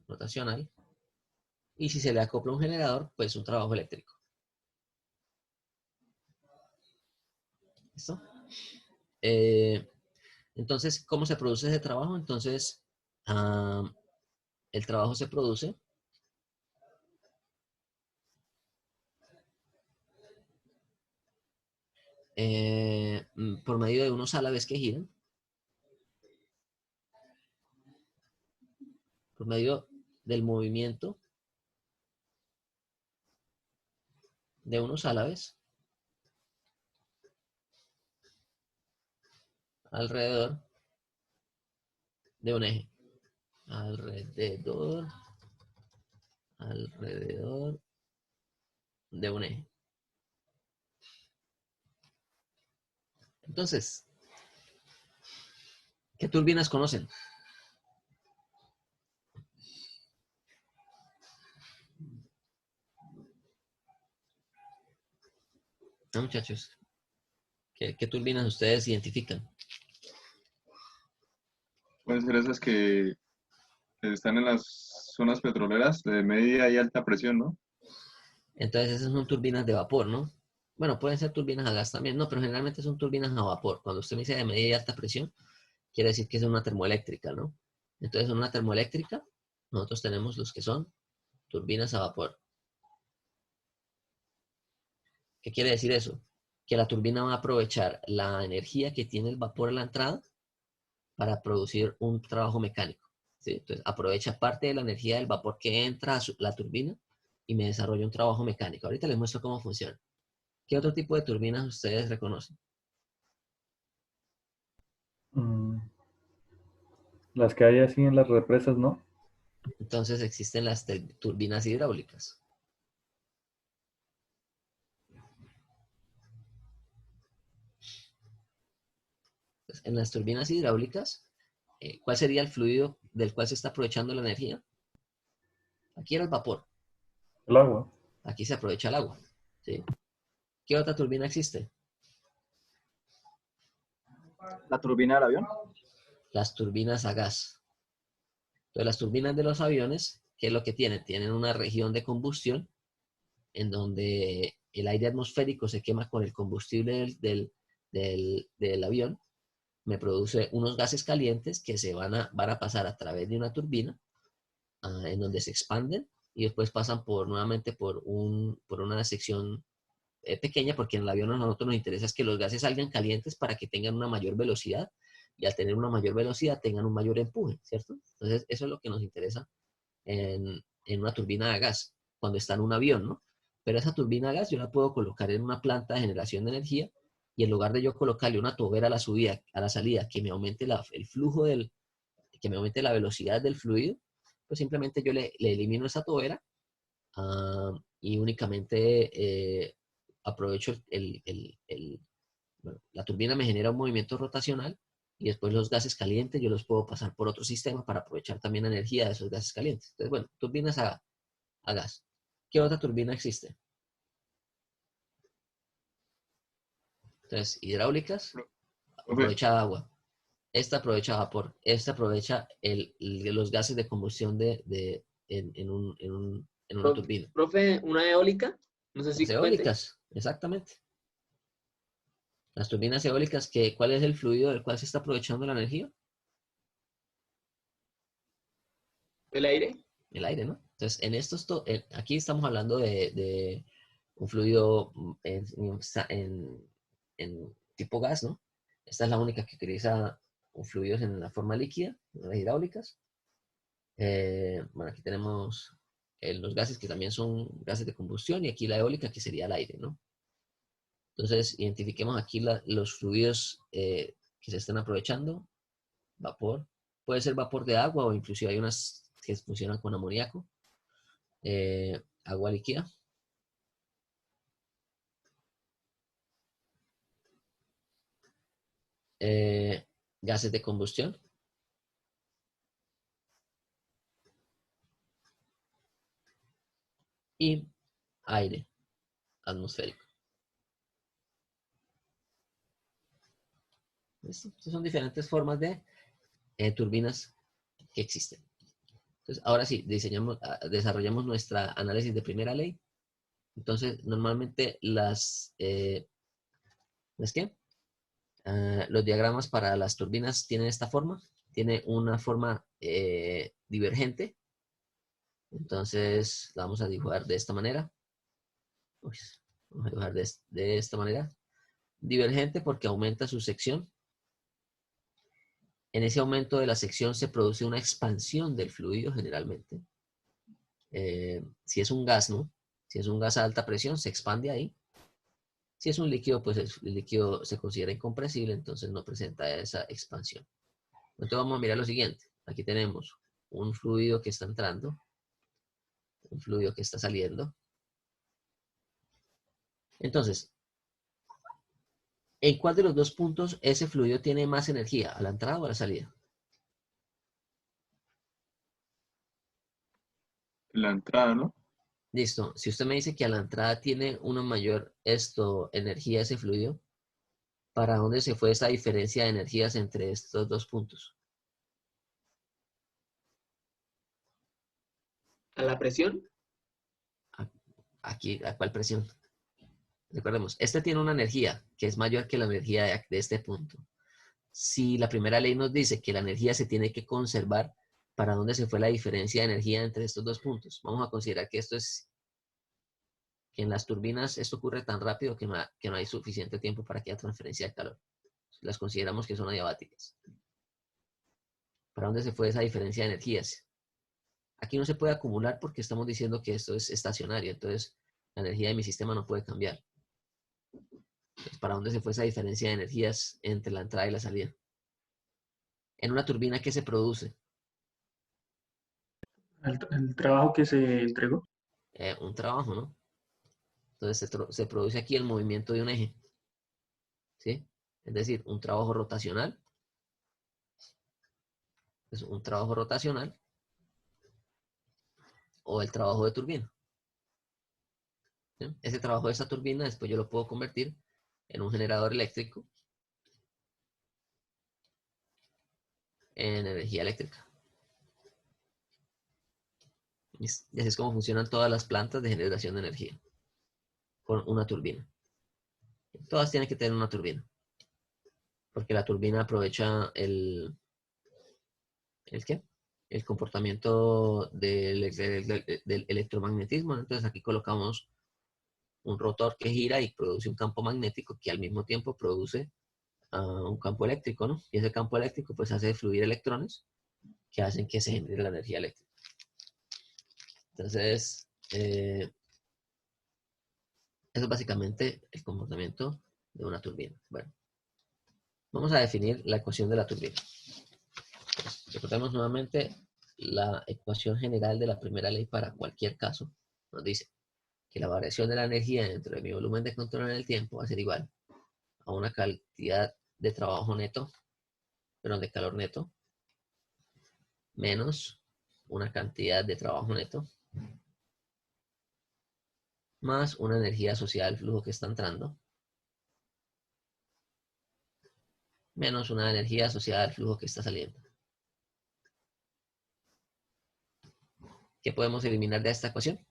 rotacional, y si se le acopla un generador, pues un trabajo eléctrico. ¿Listo? Entonces, ¿cómo se produce ese trabajo? Entonces, el trabajo se produce por medio de unos álabes que giran, por medio del movimiento de unos álabes alrededor de un eje. Alrededor de un eje. Entonces, ¿qué turbinas conocen? ¿No, muchachos? ¿Qué turbinas ustedes identifican? Pueden ser esas que están en las zonas petroleras de media y alta presión, ¿no? Entonces, esas son turbinas de vapor, ¿no? Bueno, pueden ser turbinas a gas también, no, pero generalmente son turbinas a vapor. Cuando usted me dice de media y alta presión, quiere decir que es una termoeléctrica, ¿no? Entonces, en una termoeléctrica, nosotros tenemos los que son turbinas a vapor. ¿Qué quiere decir eso? Que la turbina va a aprovechar la energía que tiene el vapor en la entrada para producir un trabajo mecánico, ¿sí? Entonces, aprovecha parte de la energía del vapor que entra a la turbina y me desarrolla un trabajo mecánico. Ahorita les muestro cómo funciona. ¿Qué otro tipo de turbinas ustedes reconocen? Mm, Las que hay así en las represas, ¿no? Entonces existen las turbinas hidráulicas. Entonces, en las turbinas hidráulicas, ¿cuál sería el fluido del cual se está aprovechando la energía? Aquí era el vapor, El agua. aquí se aprovecha el agua, ¿sí? ¿Qué otra turbina existe? La turbina del avión. Las turbinas a gas. Entonces, las turbinas de los aviones, ¿qué es lo que tienen? Tienen una región de combustión en donde el aire atmosférico se quema con el combustible del avión, me produce unos gases calientes que se van a pasar a través de una turbina, en donde se expanden y después pasan nuevamente por una sección pequeña, porque en el avión a nosotros nos interesa es que los gases salgan calientes para que tengan una mayor velocidad y al tener una mayor velocidad tengan un mayor empuje, ¿cierto? Entonces, eso es lo que nos interesa en una turbina de gas, cuando está en un avión, ¿no? Pero esa turbina de gas yo la puedo colocar en una planta de generación de energía y en lugar de yo colocarle una tobera a la subida, a la salida, que me aumente el flujo que me aumente la velocidad del fluido, pues simplemente yo le elimino esa tobera y únicamente aprovecho bueno, la turbina me genera un movimiento rotacional y después los gases calientes yo los puedo pasar por otro sistema para aprovechar también la energía de esos gases calientes. Entonces, bueno, turbinas a gas. ¿Qué otra turbina existe? Entonces, hidráulicas, Profe, aprovecha agua. Esta aprovecha vapor. Esta aprovecha los gases de combustión en una turbina. Profe, una eólica, no sé Las si cuente. eólicas, exactamente. Las turbinas eólicas, ¿cuál es el fluido del cual se está aprovechando la energía? ¿El aire? El aire, ¿no? Entonces, aquí estamos hablando de un fluido en tipo gas, ¿no? Esta es la única que utiliza fluidos en la forma líquida, las hidráulicas. Bueno, aquí tenemos los gases que también son gases de combustión y aquí la eólica que sería el aire, ¿no? Entonces, identifiquemos aquí los fluidos que se están aprovechando. Vapor. Puede ser vapor de agua o inclusive hay unas que funcionan con amoníaco. Agua líquida. Gases de combustión. Y aire atmosférico. ¿Listo? Estas son diferentes formas de turbinas que existen. Entonces, ahora sí, desarrollamos nuestra análisis de primera ley. Entonces, normalmente ¿es qué? Los diagramas para las turbinas tienen esta forma. Tiene una forma divergente. Entonces, la vamos a dibujar de esta manera. Uy, vamos a dibujar de esta manera. Divergente porque aumenta su sección. En ese aumento de la sección se produce una expansión del fluido generalmente. Si es un gas, ¿no? Si es un gas a alta presión, se expande ahí. Si es un líquido, pues el líquido se considera incompresible, entonces no presenta esa expansión. Entonces vamos a mirar lo siguiente. Aquí tenemos un fluido que está entrando, un fluido que está saliendo. Entonces, ¿en cuál de los dos puntos ese fluido tiene más energía? ¿A la entrada o a la salida? La entrada, ¿no? Listo. Si usted me dice que a la entrada tiene una mayor energía ese fluido, ¿para dónde se fue esa diferencia de energías entre estos dos puntos? ¿A la presión? Aquí, ¿a cuál presión? Recordemos, este tiene una energía que es mayor que la energía de este punto. Si la primera ley nos dice que la energía se tiene que conservar, ¿para dónde se fue la diferencia de energía entre estos dos puntos? Vamos a considerar que que en las turbinas esto ocurre tan rápido que no hay suficiente tiempo para que haya transferencia de calor. Las consideramos que son adiabáticas. ¿Para dónde se fue esa diferencia de energías? Aquí no se puede acumular porque estamos diciendo que esto es estacionario, entonces la energía de mi sistema no puede cambiar. Entonces, ¿para dónde se fue esa diferencia de energías entre la entrada y la salida? En una turbina, ¿qué se produce? El trabajo que se entregó. Un trabajo, ¿no? Entonces se produce aquí el movimiento de un eje, ¿sí? Es decir, un trabajo rotacional. Es un trabajo rotacional o el trabajo de turbina. ¿Sí? Ese trabajo de esa turbina después yo lo puedo convertir en un generador eléctrico en energía eléctrica. Y así es como funcionan todas las plantas de generación de energía con una turbina. Todas tienen que tener una turbina porque la turbina aprovecha ¿el qué? El comportamiento del electromagnetismo. Entonces aquí colocamos un rotor que gira y produce un campo magnético que al mismo tiempo produce un campo eléctrico, ¿no? Y ese campo eléctrico pues hace fluir electrones que hacen que se genere la energía eléctrica. Entonces, eso es básicamente el comportamiento de una turbina. Bueno, vamos a definir la ecuación de la turbina. Pues, recordemos nuevamente la ecuación general de la primera ley para cualquier caso. Nos dice que la variación de la energía dentro de mi volumen de control en el tiempo va a ser igual a una cantidad de trabajo neto, perdón, de calor neto, menos una cantidad de trabajo neto, más una energía asociada al flujo que está entrando, menos una energía asociada al flujo que está saliendo. ¿Qué podemos eliminar de esta ecuación?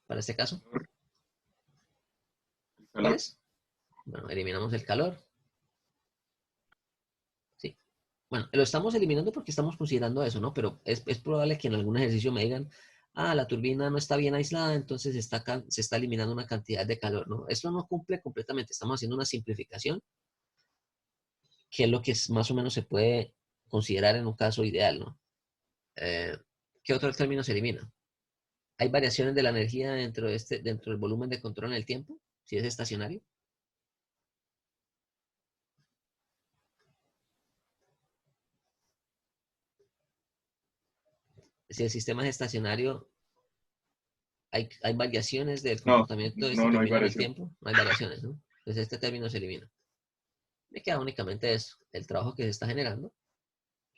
Para este caso. ¿Cuál Calor. es? Bueno, eliminamos el calor. Sí. Bueno, lo estamos eliminando porque estamos considerando eso, ¿no? Pero es probable que en algún ejercicio me digan, ah, la turbina no está bien aislada, entonces se está eliminando una cantidad de calor, ¿no? Esto no cumple completamente, estamos haciendo una simplificación, que es lo que más o menos se puede considerar en un caso ideal, ¿no? Eh, ¿Qué otro término se elimina? ¿Hay variaciones de la energía dentro del volumen de control en el tiempo? Si es estacionario. Si el sistema es estacionario, ¿hay variaciones del No, comportamiento de esta no hay turbina en el variación. tiempo? No hay variaciones, ¿no? Entonces este término se elimina. Me queda únicamente eso. El trabajo que se está generando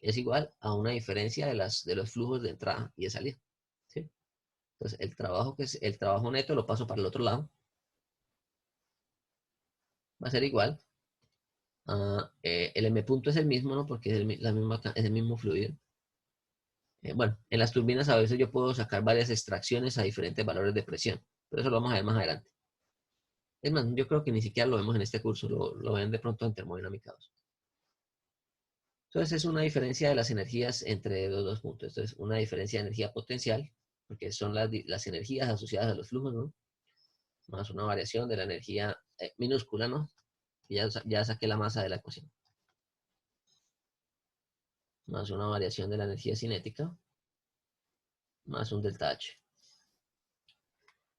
es igual a una diferencia de los flujos de entrada y de salida. ¿Sí? Entonces el trabajo neto lo paso para el otro lado. Va a ser igual a el M punto es el mismo, ¿no? Porque es el mismo fluido. Bueno, en las turbinas a veces yo puedo sacar varias extracciones a diferentes valores de presión, pero eso lo vamos a ver más adelante. Es más, yo creo que ni siquiera lo vemos en este curso, lo ven de pronto en termodinámica 2. Entonces es una diferencia de las energías entre los dos puntos. Entonces una diferencia de energía potencial, porque son las energías asociadas a los flujos, ¿no? Más una variación de la energía minúscula, ¿no? Y ya saqué la masa de la ecuación. Más una variación de la energía cinética, más un delta H.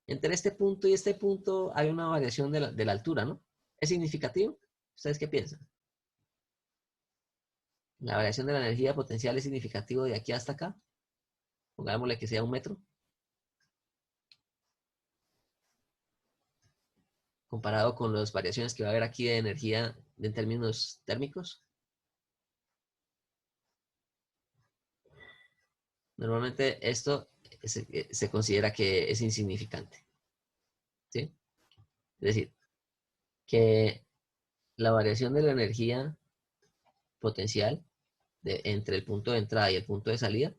Entre este punto y este punto hay una variación de la altura, ¿no? ¿Es significativo? ¿Ustedes qué piensan? La variación de la energía potencial es significativo de aquí hasta acá. Pongámosle que sea 1 metro. Comparado con las variaciones que va a haber aquí de energía en términos térmicos. Normalmente esto se considera que es insignificante. ¿Sí? Es decir, que la variación de la energía potencial entre el punto de entrada y el punto de salida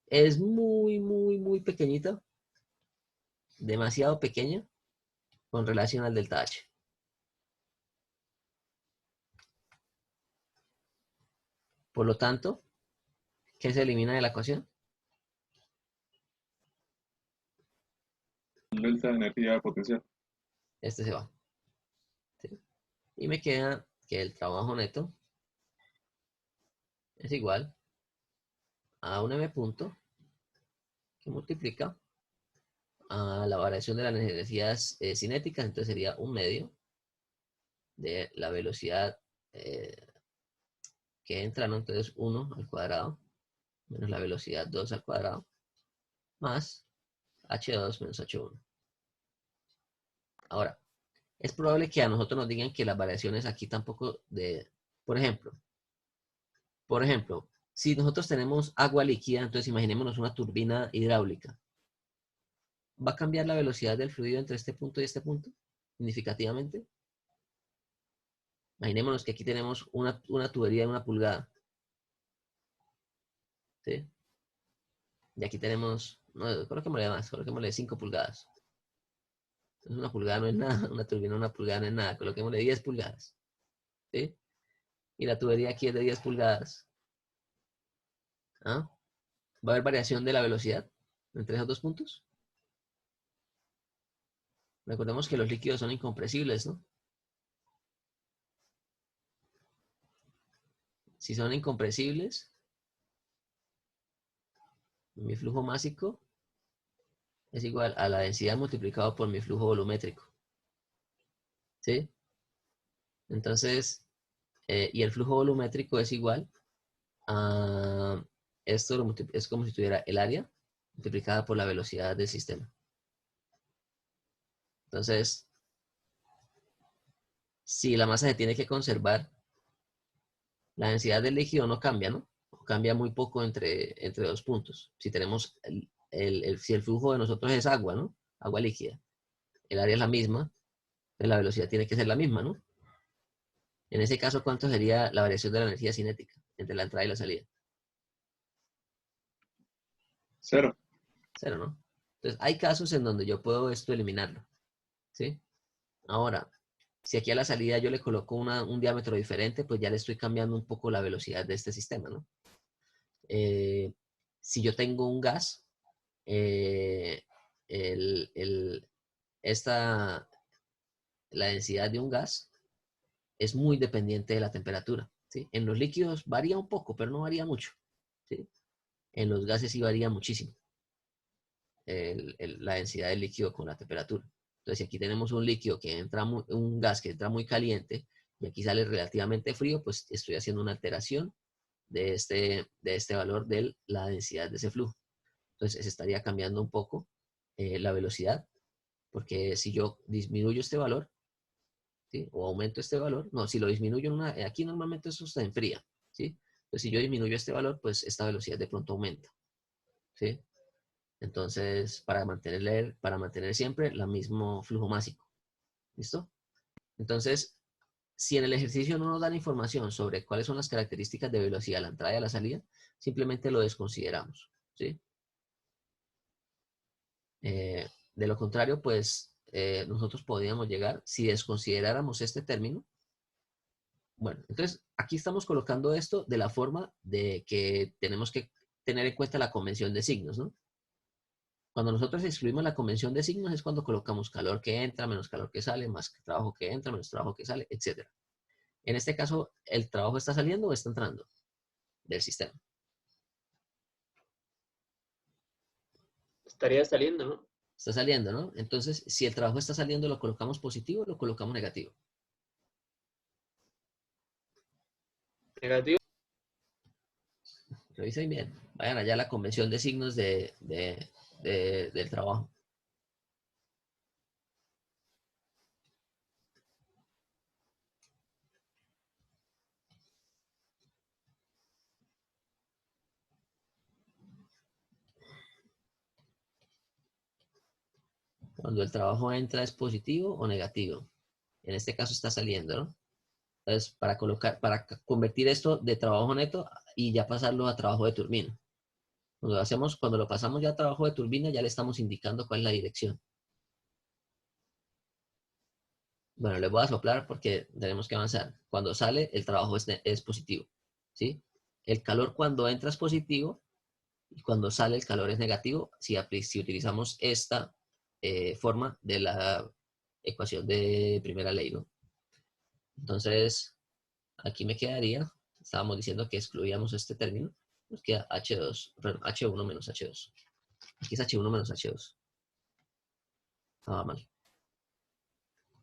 es muy, muy, muy pequeñita, demasiado pequeña con relación al delta H. Por lo tanto, ¿qué se elimina de la ecuación? Delta de energía potencial. Este se va. ¿Sí? Y me queda que el trabajo neto es igual a un M punto que multiplica a la variación de las energías cinéticas, entonces sería 1/2 de la velocidad que entra, ¿no? Entonces 1 al cuadrado menos la velocidad 2 al cuadrado más h2 menos h1. Ahora, es probable que a nosotros nos digan que las variaciones aquí tampoco por ejemplo, si nosotros tenemos agua líquida, entonces imaginémonos una turbina hidráulica. ¿Va a cambiar la velocidad del fluido entre este punto y este punto? Significativamente. Imaginémonos que aquí tenemos una tubería de 1 pulgada. ¿Sí? Y aquí tenemos, no, coloquémosle más, coloquémosle 5 pulgadas. Entonces 1 pulgada no es nada, una turbina de 1 pulgada no es nada, coloquémosle 10 pulgadas. ¿Sí? Y la tubería aquí es de 10 pulgadas. ¿Ah? ¿Va a haber variación de la velocidad entre esos dos puntos? Recordemos que los líquidos son incompresibles, ¿no? Si son incompresibles, mi flujo másico es igual a la densidad multiplicado por mi flujo volumétrico. ¿Sí? Entonces, y el flujo volumétrico es igual a esto, es como si tuviera el área multiplicada por la velocidad del sistema. Entonces, si la masa se tiene que conservar, la densidad del líquido no cambia, ¿no? Cambia muy poco entre dos puntos. Si tenemos si el flujo de nosotros es agua, ¿no? Agua líquida. El área es la misma, pues la velocidad tiene que ser la misma, ¿no? En ese caso, ¿cuánto sería la variación de la energía cinética entre la entrada y la salida? 0. 0, ¿no? Entonces, hay casos en donde yo puedo esto eliminarlo, ¿sí? Ahora, Si aquí a la salida yo le coloco un diámetro diferente, pues ya le estoy cambiando un poco la velocidad de este sistema, ¿no? Si yo tengo un gas, la densidad de un gas es muy dependiente de la temperatura, ¿sí? En los líquidos varía un poco, pero no varía mucho, ¿sí? En los gases sí varía muchísimo la densidad del líquido con la temperatura. Entonces, si aquí tenemos un líquido que entra, un gas que entra muy caliente y aquí sale relativamente frío, pues estoy haciendo una alteración de este valor de la densidad de ese flujo. Entonces, se estaría cambiando un poco la velocidad, porque si yo disminuyo este valor, ¿sí? O aumento este valor, no, si lo disminuyo, aquí normalmente eso se enfría, ¿sí? Entonces, si yo disminuyo este valor, pues esta velocidad de pronto aumenta, ¿sí? Entonces, para mantener siempre el mismo flujo másico. ¿Listo? Entonces, si en el ejercicio no nos dan información sobre cuáles son las características de velocidad a la entrada y a la salida, simplemente lo desconsideramos. ¿Sí? De lo contrario, pues nosotros podríamos llegar, si desconsideráramos este término, bueno, entonces aquí estamos colocando esto de la forma de que tenemos que tener en cuenta la convención de signos, ¿no? Cuando nosotros excluimos la convención de signos es cuando colocamos calor que entra, menos calor que sale, más trabajo que entra, menos trabajo que sale, etc. En este caso, ¿el trabajo está saliendo o está entrando del sistema? Estaría saliendo, ¿no? Está saliendo, ¿no? Entonces, si el trabajo está saliendo, ¿lo colocamos positivo o lo colocamos negativo? Negativo. Revisen bien. Vayan allá a la convención de signos del trabajo. Cuando el trabajo entra, ¿es positivo o negativo? En este caso está saliendo, ¿no? Entonces, para convertir esto de trabajo neto y ya pasarlo a trabajo de turbina. Cuando lo pasamos ya a trabajo de turbina, ya le estamos indicando cuál es la dirección. Bueno, le voy a soplar porque tenemos que avanzar. Cuando sale, el trabajo es positivo, ¿sí? El calor cuando entra es positivo y cuando sale el calor es negativo si utilizamos esta forma de la ecuación de primera ley, ¿no? Entonces, aquí me quedaría, estábamos diciendo que excluíamos este término, nos queda H2, perdón, H1 menos H2. Aquí es H1 menos H2. Estaba mal.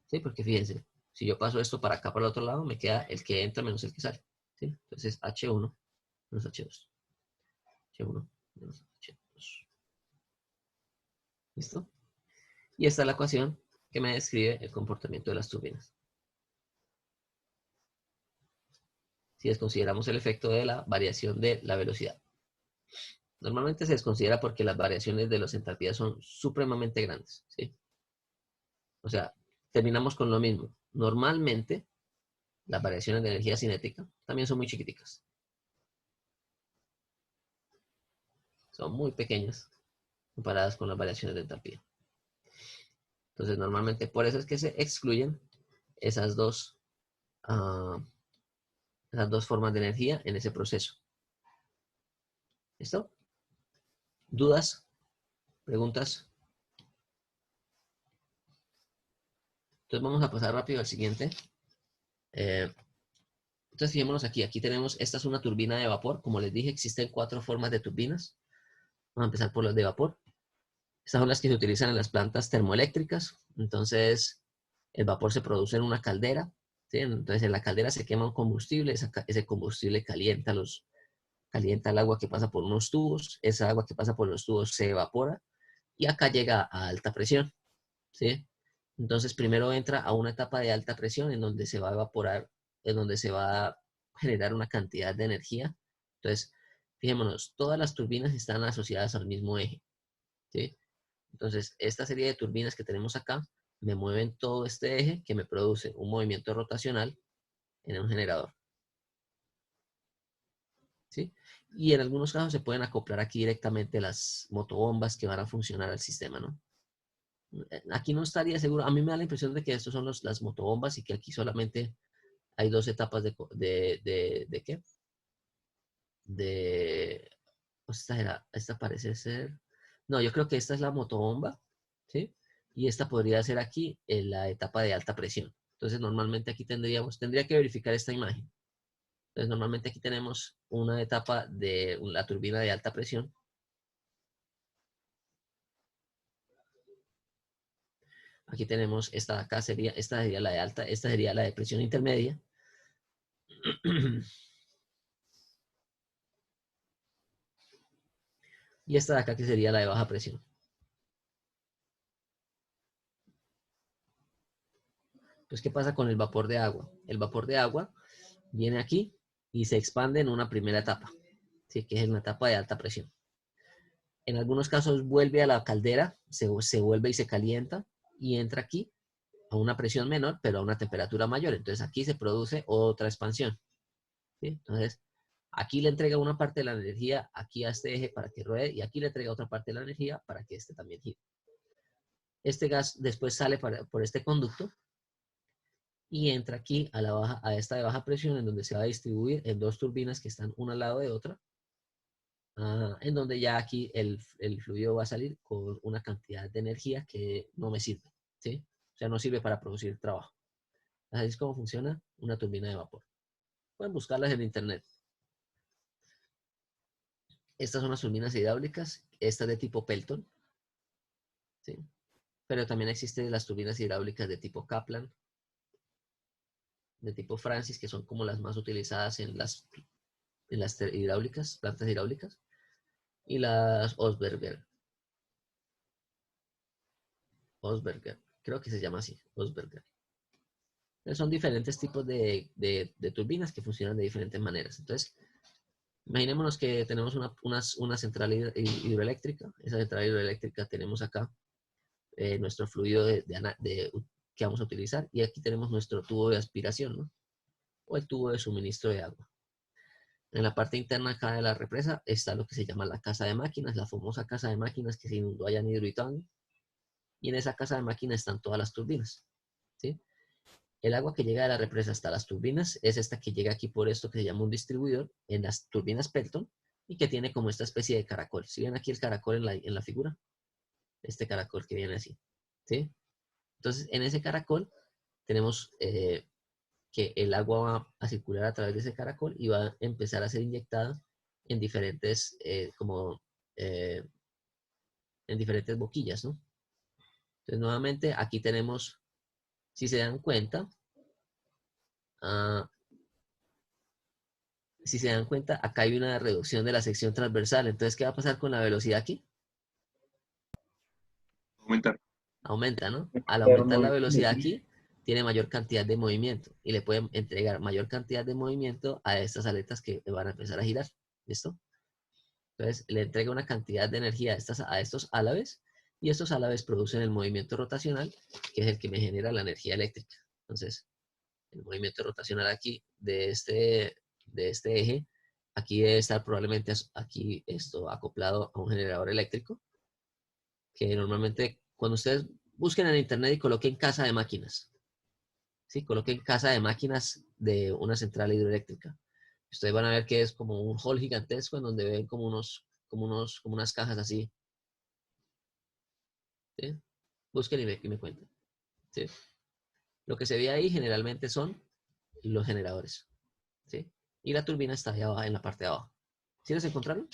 ¿Sí? Porque fíjense, si yo paso esto para acá, para el otro lado, me queda el que entra menos el que sale. ¿Sí? Entonces H1 menos H2. H1 menos H2. ¿Listo? Y esta es la ecuación que me describe el comportamiento de las turbinas. Si desconsideramos el efecto de la variación de la velocidad. Normalmente se desconsidera porque las variaciones de las entalpías son supremamente grandes. ¿Sí? O sea, terminamos con lo mismo. Normalmente, las variaciones de energía cinética también son muy chiquiticas. Son muy pequeñas comparadas con las variaciones de entalpía. Entonces, normalmente, por eso es que se excluyen esas dos formas de energía en ese proceso. ¿Listo? ¿Dudas? ¿Preguntas? Entonces, vamos a pasar rápido al siguiente. Entonces, fijémonos aquí. Aquí tenemos, esta es una turbina de vapor. Como les dije, existen 4 formas de turbinas. Vamos a empezar por las de vapor. Estas son las que se utilizan en las plantas termoeléctricas. Entonces, el vapor se produce en una caldera. ¿Sí? Entonces, en la caldera se quema un combustible. Ese combustible calienta el agua que pasa por unos tubos. Esa agua que pasa por los tubos se evapora. Y acá llega a alta presión. ¿Sí? Entonces, primero entra a una etapa de alta presión en donde se va a evaporar, en donde se va a generar una cantidad de energía. Entonces, fijémonos, todas las turbinas están asociadas al mismo eje. ¿Sí? Entonces, esta serie de turbinas que tenemos acá me mueven todo este eje que me produce un movimiento rotacional en un generador. ¿Sí? Y en algunos casos se pueden acoplar aquí directamente las motobombas que van a funcionar al sistema, ¿no? Aquí no estaría seguro. A mí me da la impresión de que estos son las motobombas y que aquí solamente hay dos etapas ¿de qué? Esta parece ser... No, yo creo que esta es la motobomba, ¿sí? Y esta podría ser aquí en la etapa de alta presión. Entonces, normalmente aquí tendría que verificar esta imagen. Entonces, normalmente aquí tenemos una etapa de la turbina de alta presión. Aquí tenemos esta de acá, esta sería la de alta, esta sería la de presión intermedia. Y esta de acá que sería la de baja presión. Pues, ¿qué pasa con el vapor de agua? El vapor de agua viene aquí y se expande en una primera etapa, ¿sí? Que es una etapa de alta presión. En algunos casos vuelve a la caldera, se vuelve y se calienta y entra aquí a una presión menor, pero a una temperatura mayor. Entonces aquí se produce otra expansión, ¿sí? Entonces aquí le entrega una parte de la energía aquí a este eje para que ruede y aquí le entrega otra parte de la energía para que este también gire. Este gas después sale por este conducto y entra aquí a esta de baja presión, en donde se va a distribuir en dos turbinas que están una al lado de otra, en donde ya aquí el fluido va a salir con una cantidad de energía que no me sirve, ¿sí? O sea, no sirve para producir trabajo. Así es como funciona una turbina de vapor. Pueden buscarlas en internet. Estas son las turbinas hidráulicas. Esta es de tipo Pelton, ¿sí? Pero también existen las turbinas hidráulicas de tipo Kaplan, de tipo Francis, que son como las más utilizadas en las hidráulicas, plantas hidráulicas, y las Osberger, creo que se llama así, Osberger. Son diferentes tipos de turbinas que funcionan de diferentes maneras. Entonces, imaginémonos que tenemos una central hidroeléctrica. Esa central hidroeléctrica tenemos acá nuestro fluido que vamos a utilizar, y aquí tenemos nuestro tubo de aspiración, ¿no? O el tubo de suministro de agua. En la parte interna acá de la represa está lo que se llama la casa de máquinas, la famosa casa de máquinas que se inundó allá en Hidroituango. Y en esa casa de máquinas están todas las turbinas, ¿sí? El agua que llega de la represa hasta las turbinas es esta que llega aquí por esto que se llama un distribuidor en las turbinas Pelton y que tiene como esta especie de caracol. ¿Sí ven aquí el caracol en la figura? Este caracol que viene así, ¿sí? Entonces, en ese caracol tenemos que el agua va a circular a través de ese caracol y va a empezar a ser inyectada en diferentes, en diferentes boquillas, ¿no? Entonces, nuevamente, aquí tenemos, si se dan cuenta, acá hay una reducción de la sección transversal. Entonces, ¿qué va a pasar con la velocidad aquí? Aumentar. Aumenta, ¿no? Al aumentar la velocidad aquí, tiene mayor cantidad de movimiento y le pueden entregar mayor cantidad de movimiento a estas aletas que van a empezar a girar. ¿Listo? Entonces, le entrega una cantidad de energía a estos álabes y estos álabes producen el movimiento rotacional, que es el que me genera la energía eléctrica. Entonces, el movimiento rotacional aquí de este eje, aquí debe estar probablemente aquí esto acoplado a un generador eléctrico, que normalmente cuando ustedes busquen en internet y coloquen casa de máquinas, ¿sí? Coloquen casa de máquinas de una central hidroeléctrica. Ustedes van a ver que es como un hall gigantesco en donde ven como unas cajas así, ¿sí? Busquen y me cuenten, ¿sí? Lo que se ve ahí generalmente son los generadores, ¿sí? Y la turbina está ahí abajo, en la parte de abajo. ¿Sí las encontraron?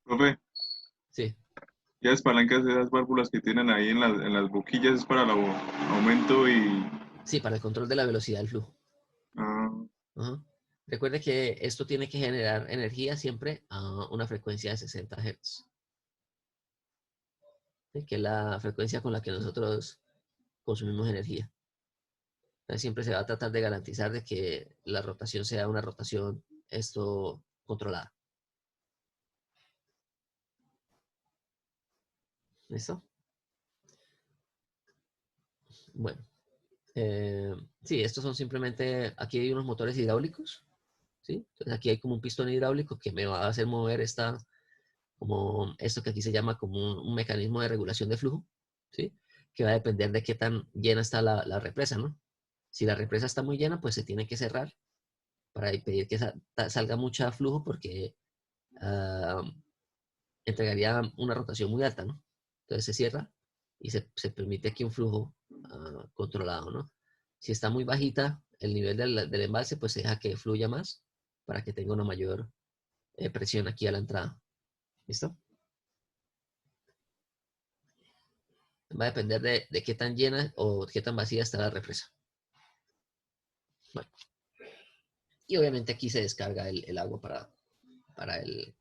Profe, Sí. y las palancas, esas válvulas que tienen ahí en las boquillas es para el aumento y... Sí, para el control de la velocidad del flujo. Ah, Ajá. Recuerde que esto tiene que generar energía siempre a una frecuencia de 60 Hz. ¿Sí? Que es la frecuencia con la que nosotros consumimos energía. Entonces siempre se va a tratar de garantizar de que la rotación sea una rotación controlada. ¿Listo? Bueno. Sí, estos son simplemente, aquí hay unos motores hidráulicos, ¿sí? Entonces aquí hay como un pistón hidráulico que me va a hacer mover esta como esto que aquí se llama como un mecanismo de regulación de flujo, ¿sí? Que va a depender de qué tan llena está la represa, ¿no? Si la represa está muy llena, pues se tiene que cerrar para impedir que salga mucha flujo porque entregaría una rotación muy alta, ¿no? Entonces se cierra y se permite aquí un flujo controlado, ¿no? Si está muy bajita el nivel del embalse, pues se deja que fluya más para que tenga una mayor presión aquí a la entrada. ¿Listo? Va a depender de qué tan llena o qué tan vacía está la represa. Bueno. Y obviamente aquí se descarga el agua para el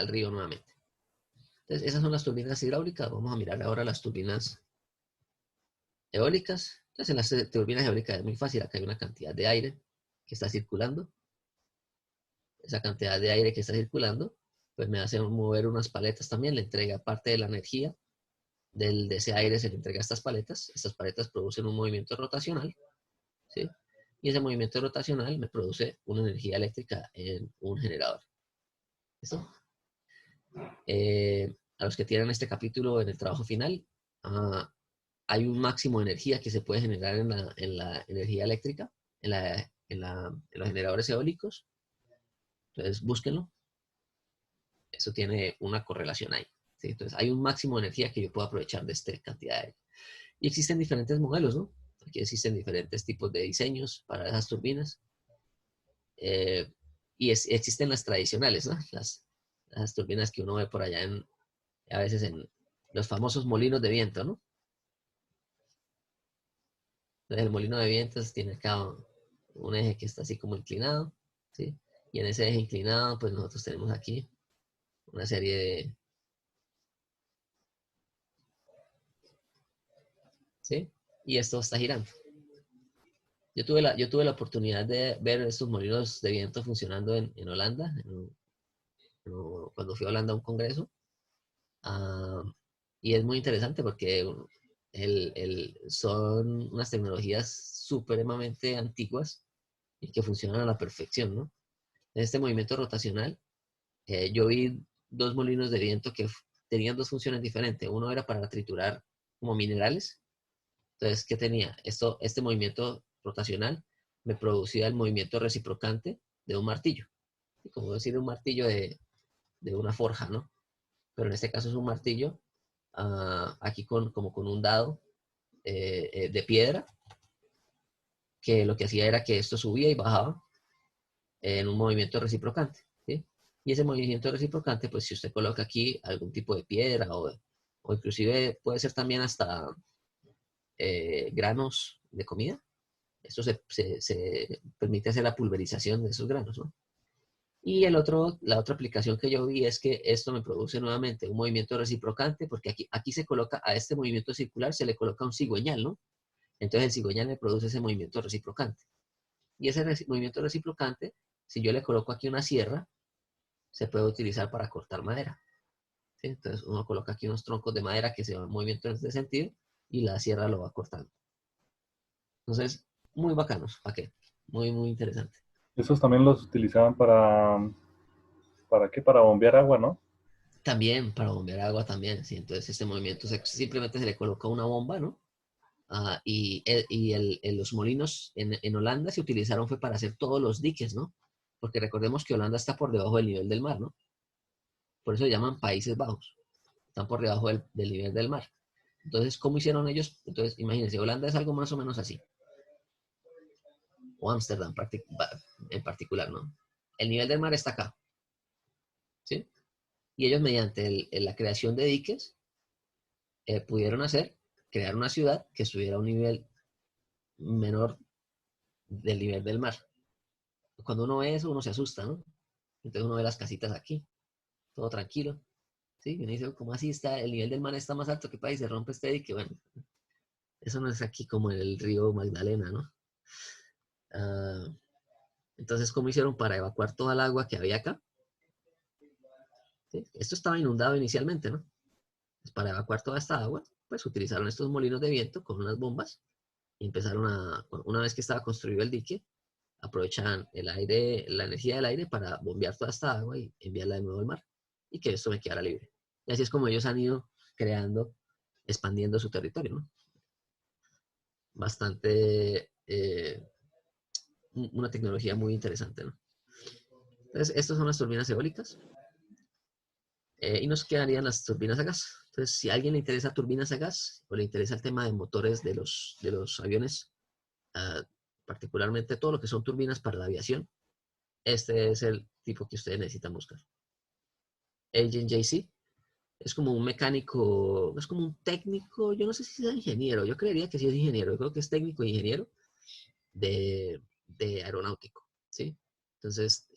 río nuevamente. Entonces, esas son las turbinas hidráulicas. Vamos a mirar ahora las turbinas eólicas. Entonces, en las turbinas eólicas es muy fácil. Acá hay una cantidad de aire que está circulando. Esa cantidad de aire que está circulando, pues me hace mover unas paletas también. Le entrega parte de la energía de ese aire, se le entrega a estas paletas. Estas paletas producen un movimiento rotacional, ¿sí? Y ese movimiento rotacional me produce una energía eléctrica en un generador. ¿Listo? A los que tienen este capítulo en el trabajo final, hay un máximo de energía que se puede generar en la energía eléctrica, en los generadores eólicos. Entonces, búsquenlo. Eso tiene una correlación ahí, ¿sí? Entonces, hay un máximo de energía que yo puedo aprovechar de esta cantidad de aire. Y existen diferentes modelos, ¿no? Aquí existen diferentes tipos de diseños para esas turbinas. Y existen las tradicionales, ¿no? Las turbinas que uno ve por allá a veces en los famosos molinos de viento, ¿no? Entonces, el molino de viento tiene acá un eje que está así como inclinado, ¿sí? Y en ese eje inclinado, pues nosotros tenemos aquí una serie de... ¿Sí? Y esto está girando. Yo tuve la oportunidad de ver estos molinos de viento funcionando en Holanda, cuando fui a Holanda a un congreso. Y es muy interesante porque son unas tecnologías supremamente antiguas y que funcionan a la perfección, ¿no? En este movimiento rotacional, yo vi dos molinos de viento que tenían dos funciones diferentes. Uno era para triturar como minerales. Entonces, ¿qué tenía? Este movimiento rotacional me producía el movimiento reciprocante de un martillo. Como decir un martillo de una forja, ¿no? Pero en este caso es un martillo, aquí como con un dado de piedra, que lo que hacía era que esto subía y bajaba en un movimiento reciprocante, ¿sí? Y ese movimiento reciprocante, pues si usted coloca aquí algún tipo de piedra o inclusive puede ser también hasta granos de comida, esto se permite hacer la pulverización de esos granos, ¿no? Y la otra aplicación que yo vi es que esto me produce nuevamente un movimiento reciprocante, porque aquí se coloca a este movimiento circular, se le coloca un cigüeñal, ¿no? Entonces el cigüeñal me produce ese movimiento reciprocante. Y ese movimiento reciprocante, si yo le coloco aquí una sierra, se puede utilizar para cortar madera, ¿sí? Entonces uno coloca aquí unos troncos de madera que se van en movimiento en este sentido y la sierra lo va cortando. Entonces, muy bacanos, ¿para qué? Muy, muy interesante. Esos también los utilizaban ¿para qué? Para bombear agua, ¿no? También para bombear agua también, ¿sí? Entonces este movimiento simplemente se le coloca una bomba, ¿no? Los molinos en Holanda se utilizaron fue para hacer todos los diques, ¿no? Porque recordemos que Holanda está por debajo del nivel del mar, ¿no? Por eso se llaman Países Bajos. Están por debajo del nivel del mar. Entonces, ¿cómo hicieron ellos? Entonces, imagínense, Holanda es algo más o menos así. O Ámsterdam en particular, ¿no? El nivel del mar está acá, ¿sí? Y ellos mediante la creación de diques pudieron crear una ciudad que estuviera a un nivel menor del nivel del mar. Cuando uno ve eso, uno se asusta, ¿no? Entonces uno ve las casitas aquí, todo tranquilo, ¿sí? Y uno dice, ¿cómo así está? El nivel del mar está más alto que país, se rompe este dique. Bueno, eso no es aquí como en el río Magdalena, ¿no? Entonces, ¿cómo hicieron para evacuar toda el agua que había acá? ¿Sí? Esto estaba inundado inicialmente, ¿no? Pues para evacuar toda esta agua, pues utilizaron estos molinos de viento con unas bombas y empezaron una vez que estaba construido el dique, aprovechaban el aire, la energía del aire para bombear toda esta agua y enviarla de nuevo al mar. y que esto me quedara libre. Y así es como ellos han ido creando, expandiendo su territorio, ¿no? Bastante, una tecnología muy interesante, ¿no? Entonces, estas son las turbinas eólicas. Y nos quedarían las turbinas a gas. Entonces, si a alguien le interesa turbinas a gas o le interesa el tema de motores de los aviones, particularmente todo lo que son turbinas para la aviación, este es el tipo que ustedes necesitan buscar. Agent JC es como un mecánico, es como un técnico, yo no sé si es ingeniero, yo creería que sí es ingeniero, yo creo que es técnico e ingeniero de aeronáutico, ¿sí? Entonces,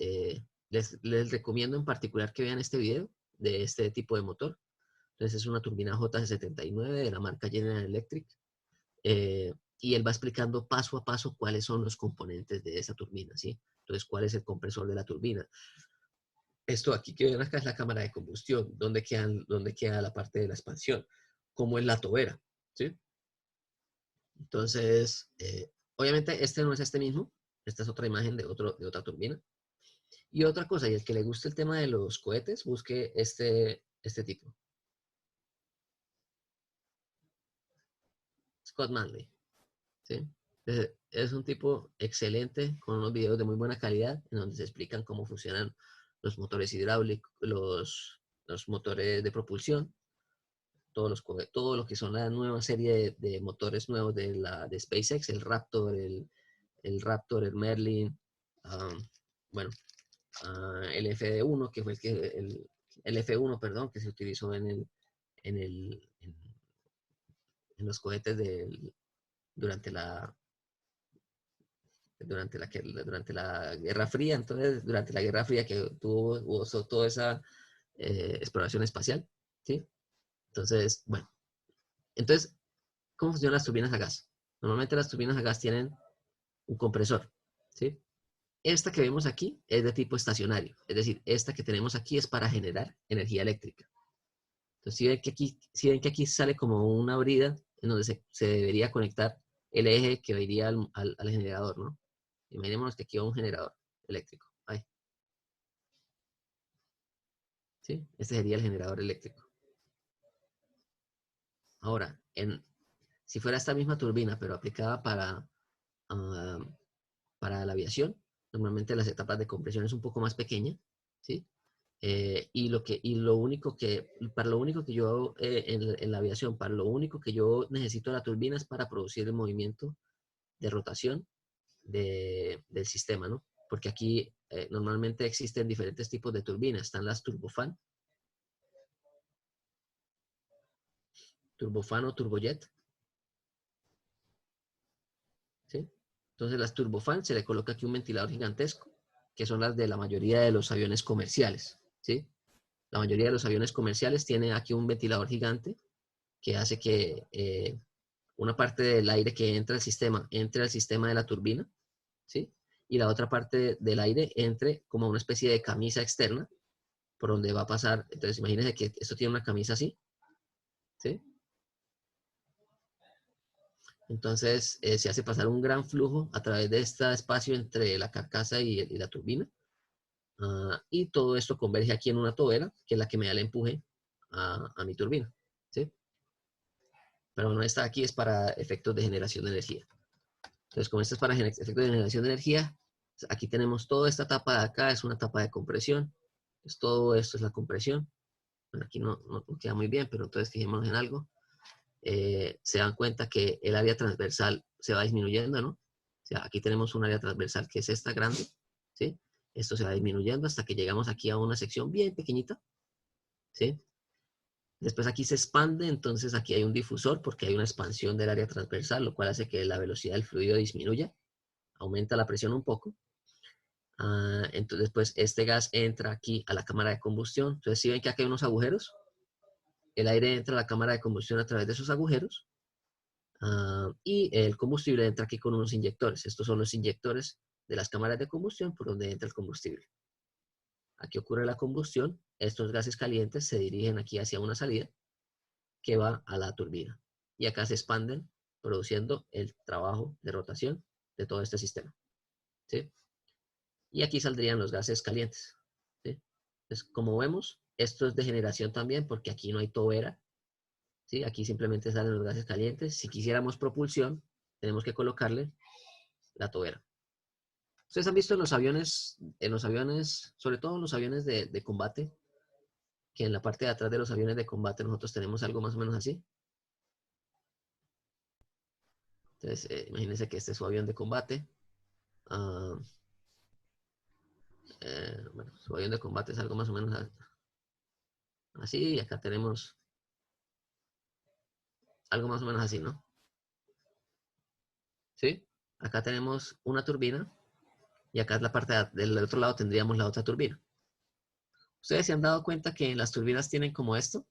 les recomiendo en particular que vean este video de este tipo de motor. Entonces, es una turbina JC79 de la marca General Electric. Y él va explicando paso a paso cuáles son los componentes de esa turbina, ¿sí? Entonces, cuál es el compresor de la turbina. Esto aquí que ven acá es la cámara de combustión, dónde queda la parte de la expansión, cómo es la tobera, ¿sí? Entonces, obviamente este no es este mismo, esta es otra imagen de otra turbina. Y otra cosa, y el que le guste el tema de los cohetes, busque este tipo. Scott Manley, ¿sí? Es un tipo excelente, con unos videos de muy buena calidad, en donde se explican cómo funcionan los motores hidráulicos, los motores de propulsión, todo lo que son la nueva serie de motores nuevos de SpaceX, el Raptor, el Merlin, bueno, el FD1, que fue el F1, perdón, que se utilizó en los cohetes durante la Guerra Fría. Entonces, durante la Guerra Fría que hubo toda esa exploración espacial, ¿sí? Entonces, bueno. Entonces, ¿cómo funcionan las turbinas a gas? Normalmente las turbinas a gas tienen un compresor, ¿sí? Esta que vemos aquí es de tipo estacionario, es decir, esta que tenemos aquí es para generar energía eléctrica. Entonces, si ven que aquí sale como una brida en donde se debería conectar el eje que iría al generador, ¿no? Imaginémonos que aquí hay un generador eléctrico. Ahí. ¿Sí? Este sería el generador eléctrico. Ahora, si fuera esta misma turbina, pero aplicada para la aviación, normalmente las etapas de compresión es un poco más pequeña, ¿sí? Para lo único que yo en la aviación, para lo único que yo necesito la turbina es para producir el movimiento de rotación del sistema, ¿no? Porque aquí normalmente existen diferentes tipos de turbinas. Están las turbofan o turbojet, ¿sí? Entonces las turbofan se le coloca aquí un ventilador gigantesco, que son las de la mayoría de los aviones comerciales, ¿sí? La mayoría de los aviones comerciales tiene aquí un ventilador gigante que hace que una parte del aire que entra al sistema entre al sistema de la turbina, ¿sí? Y la otra parte del aire entre como una especie de camisa externa por donde va a pasar. Entonces imagínense que esto tiene una camisa así, ¿sí? Entonces se hace pasar un gran flujo a través de este espacio entre la carcasa y la turbina. Y todo esto converge aquí en una tobera, que es la que me da el empuje a mi turbina, ¿sí? Pero bueno, esta aquí es para efectos de generación de energía. Entonces, como esta es para efectos de generación de energía, aquí tenemos toda esta etapa de acá, es una etapa de compresión. Entonces, todo esto es la compresión. Bueno, aquí no queda muy bien, pero entonces fijémonos en algo. Se dan cuenta que el área transversal se va disminuyendo, ¿no? O sea, aquí tenemos un área transversal que es esta grande, ¿sí? Esto se va disminuyendo hasta que llegamos aquí a una sección bien pequeñita, ¿sí? Después aquí se expande, entonces aquí hay un difusor porque hay una expansión del área transversal, lo cual hace que la velocidad del fluido disminuya, aumenta la presión un poco. Entonces, pues este gas entra aquí a la cámara de combustión. Entonces, si ven que aquí hay unos agujeros, el aire entra a la cámara de combustión a través de esos agujeros y el combustible entra aquí con unos inyectores. Estos son los inyectores de las cámaras de combustión por donde entra el combustible. Aquí ocurre la combustión, estos gases calientes se dirigen aquí hacia una salida que va a la turbina. Y acá se expanden produciendo el trabajo de rotación de todo este sistema, ¿sí? Y aquí saldrían los gases calientes, ¿sí? Entonces, como vemos, Esto es de generación también porque aquí no hay tobera. ¿Sí? Aquí simplemente salen los gases calientes. Si quisiéramos propulsión, tenemos que colocarle la tobera. Ustedes han visto en los aviones, sobre todo en los aviones de combate, que en la parte de atrás de los aviones de combate nosotros tenemos algo más o menos así. Entonces, imagínense que este es su avión de combate. Bueno, su avión de combate es algo más o menos así. Y acá tenemos algo más o menos así, ¿no? ¿Sí? Acá tenemos una turbina y acá es la parte del otro lado tendríamos la otra turbina. ¿Ustedes se han dado cuenta que las turbinas tienen como esto?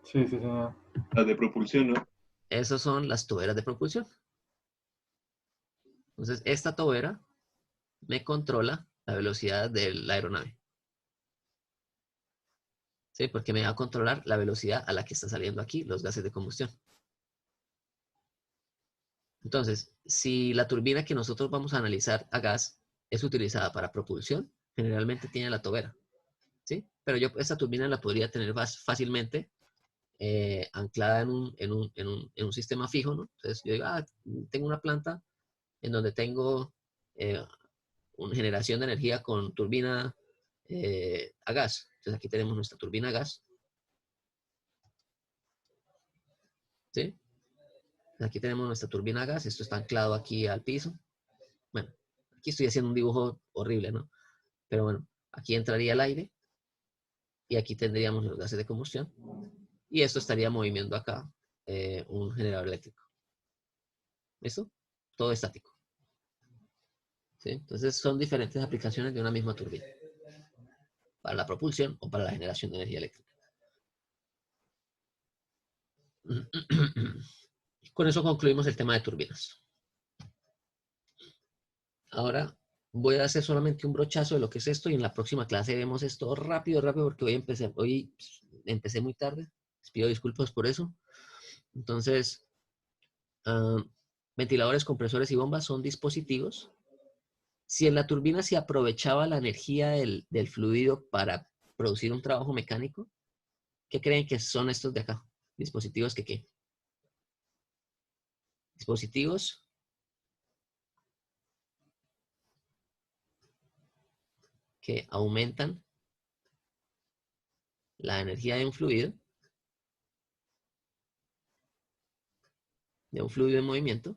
Sí, sí, señor. Las de propulsión, ¿no? Esas son las toberas de propulsión. Entonces, esta tobera me controla la velocidad de la aeronave. ¿Sí? Porque me va a controlar la velocidad a la que está saliendo aquí los gases de combustión. Entonces, si la turbina que nosotros vamos a analizar a gas es utilizada para propulsión, generalmente tiene la tobera. ¿Sí? Pero yo esta turbina la podría tener fácilmente anclada en un sistema fijo, ¿no? Entonces, yo digo, tengo una planta en donde tengo una generación de energía con turbina a gas. Entonces, aquí tenemos nuestra turbina a gas. ¿Sí? Aquí tenemos nuestra turbina a gas. Esto está anclado aquí al piso. Bueno, aquí estoy haciendo un dibujo horrible, ¿no? Pero bueno, aquí entraría el aire y aquí tendríamos los gases de combustión. Y esto estaría moviendo acá un generador eléctrico. ¿Listo? Todo estático. ¿Sí? Entonces son diferentes aplicaciones de una misma turbina. Para la propulsión o para la generación de energía eléctrica. Con eso concluimos el tema de turbinas. Ahora voy a hacer solamente un brochazo de lo que es esto y en la próxima clase vemos esto rápido, porque hoy empecé muy tarde. Les pido disculpas por eso. Entonces, ventiladores, compresores y bombas son dispositivos. Si en la turbina se aprovechaba la energía del fluido para producir un trabajo mecánico, ¿qué creen que son estos de acá? Dispositivos que ¿qué? Dispositivos que aumentan la energía de un fluido en movimiento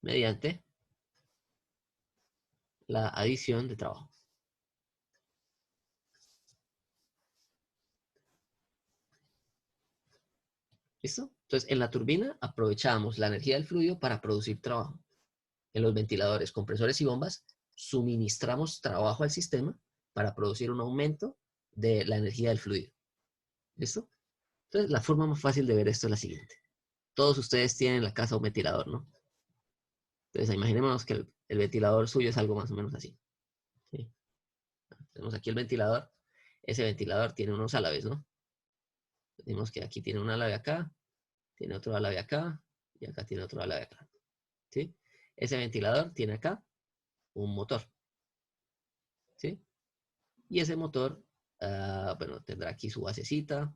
mediante la adición de trabajo. ¿Listo? Entonces, en la turbina aprovechamos la energía del fluido para producir trabajo. En los ventiladores, compresores y bombas, suministramos trabajo al sistema para producir un aumento de la energía del fluido. ¿Listo? Entonces, la forma más fácil de ver esto es la siguiente. Todos ustedes tienen en la casa un ventilador, ¿no? Entonces, imaginémonos que el ventilador suyo es algo más o menos así. ¿Sí? Tenemos aquí el ventilador. Ese ventilador tiene unos álabes, ¿no? Tenemos que aquí tiene un álave acá, tiene otro álave acá, y acá tiene otro álave acá. ¿Sí? Ese ventilador tiene acá un motor. ¿Sí? Y ese motor, bueno, tendrá aquí su basecita.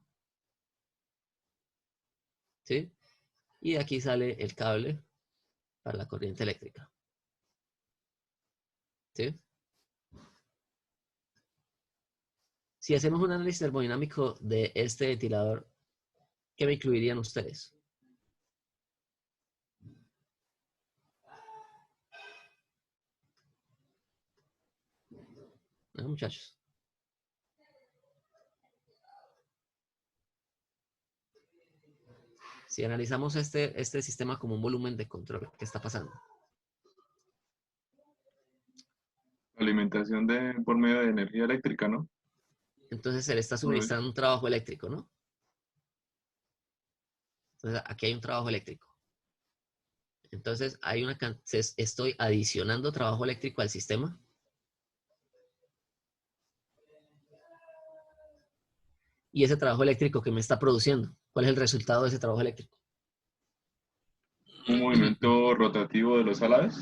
¿Sí? Y de aquí sale el cable para la corriente eléctrica. ¿Sí? Si hacemos un análisis termodinámico de este ventilador, ¿qué me incluirían ustedes? ¿No, muchachos? Si analizamos este sistema como un volumen de control, ¿qué está pasando? Alimentación por medio de energía eléctrica, ¿no? Entonces se le está suministrando un trabajo eléctrico, ¿no? Entonces aquí hay un trabajo eléctrico. Entonces estoy adicionando trabajo eléctrico al sistema. Y ese trabajo eléctrico que me está produciendo, ¿cuál es el resultado de ese trabajo eléctrico? un movimiento rotativo de los álabes.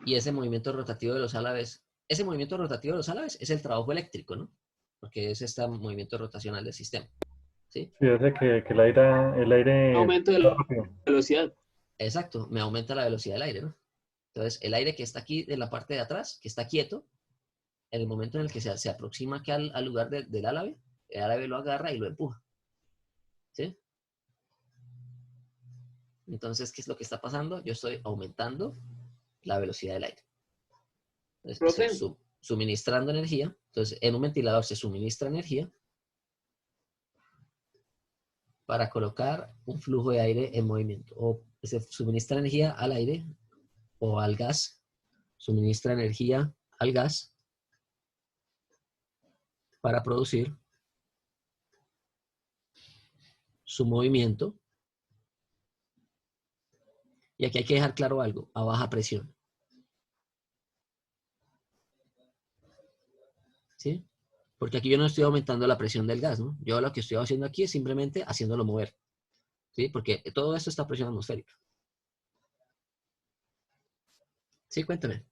Y ese movimiento rotativo de los álabes, ese movimiento rotativo de los álabes es el trabajo eléctrico, ¿no? Porque es este movimiento rotacional del sistema, ¿sí? Sí, hace que el aire Aumento de va la rápido. velocidad. Exacto, me aumenta la velocidad del aire, ¿no? Entonces, el aire que está aquí en la parte de atrás, que está quieto, en el momento en el que se aproxima aquí al lugar del álabe, el álabe lo agarra y lo empuja, ¿sí? Entonces, ¿qué es lo que está pasando? Yo estoy aumentando la velocidad del aire. Entonces, Profe. estoy suministrando energía. Entonces, en un ventilador se suministra energía para colocar un flujo de aire en movimiento. O se suministra energía al aire o al gas. Suministra energía al gas para producir su movimiento. Y aquí hay que dejar claro algo, a baja presión. ¿Sí? Porque aquí yo no estoy aumentando la presión del gas, ¿no? Yo lo que estoy haciendo aquí es simplemente haciéndolo mover. ¿Sí? Porque todo esto está a presión atmosférica. Sí, cuéntame.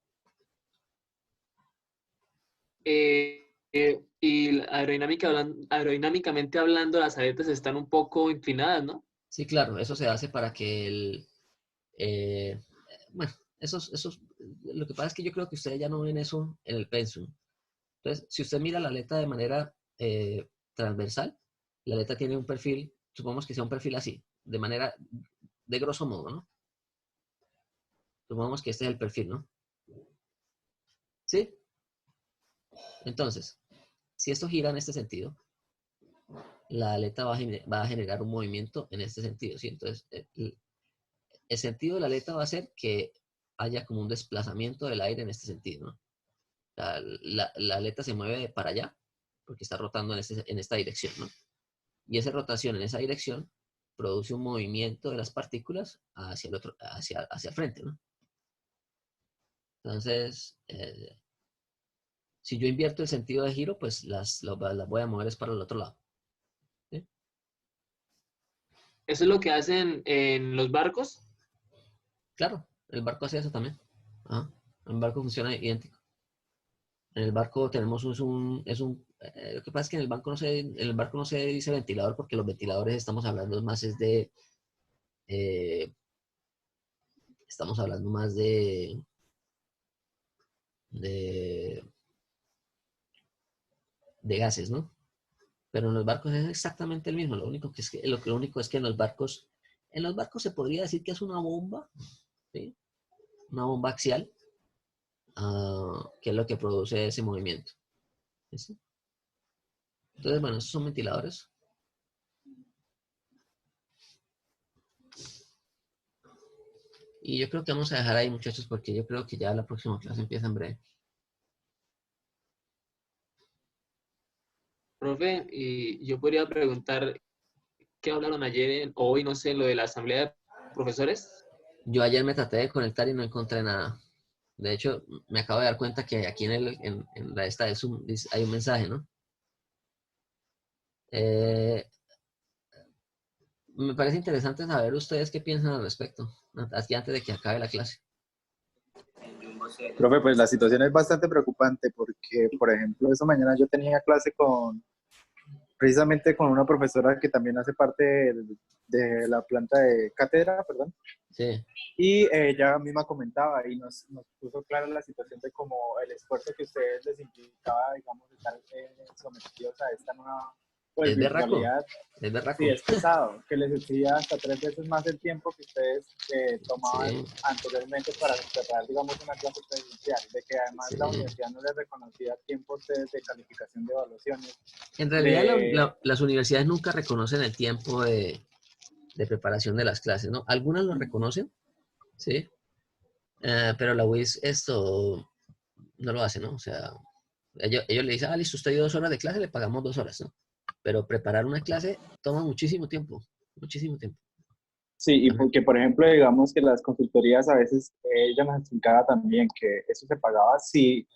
Y aerodinámicamente hablando, las aletas están un poco inclinadas, ¿no? Sí, claro, eso se hace para que bueno, lo que pasa es que yo creo que ustedes ya no ven eso en el pensum. Entonces, si usted mira la aleta de manera transversal, la aleta tiene un perfil, supongamos que sea un perfil así, de grosso modo, ¿no? Supongamos que este es el perfil, ¿no? ¿Sí? Entonces, si esto gira en este sentido, la aleta va a generar un movimiento en este sentido, ¿sí? Entonces, el sentido de la aleta va a ser que haya como un desplazamiento del aire en este sentido, ¿no? La aleta se mueve para allá porque está rotando en esta dirección, ¿no? Y esa rotación en esa dirección produce un movimiento de las partículas hacia el frente, ¿no? Entonces, si yo invierto el sentido de giro, pues las voy a mover es para el otro lado. ¿Sí? ¿Eso es lo que hacen en los barcos? Claro, el barco hace eso también. Ajá. El barco funciona idéntico. En el barco tenemos lo que pasa es que en el barco no se dice ventilador porque los ventiladores estamos hablando más eh, estamos hablando más de, de gases, ¿no? Pero en los barcos es exactamente el mismo. Lo único es que en los barcos se podría decir que es una bomba, ¿sí? Una bomba axial, que es lo que produce ese movimiento. ¿Sí? Entonces, bueno, esos son ventiladores. Y yo creo que vamos a dejar ahí, muchachos, porque yo creo que ya la próxima clase empieza en breve. Profe, y yo podría preguntar, ¿qué hablaron ayer, hoy, no sé, lo de la asamblea de profesores? Yo ayer me traté de conectar y no encontré nada. De hecho, me acabo de dar cuenta que aquí en la esta de Zoom hay un mensaje, ¿no? Me parece interesante saber ustedes qué piensan al respecto, así antes de que acabe la clase. Profe, pues la situación es bastante preocupante porque, por ejemplo, esta mañana yo tenía clase precisamente con una profesora que también hace parte de la planta de cátedra, perdón. Sí. Y ella misma comentaba y nos puso clara la situación de cómo el esfuerzo que ustedes les implicaba, digamos, estar sometidos a esta nueva Es berraco. virtualidad. Es berraco. Sí, es pesado, que les exigía hasta 3 veces más el tiempo que ustedes tomaban anteriormente para preparar, digamos, una clase presencial, de que además la universidad no les reconocía tiempos de calificación de evaluaciones. En realidad las universidades nunca reconocen el tiempo de preparación de las clases, ¿no? Algunas lo reconocen, ¿sí? Pero la UIS esto no lo hace, ¿no? O sea, ellos le dicen, listo, usted dio 2 horas de clase, le pagamos 2 horas, ¿no? Pero preparar una clase toma muchísimo tiempo, muchísimo tiempo. Sí, y porque, por ejemplo, digamos que las consultorías a veces, ella nos explicaba también que eso se pagaba si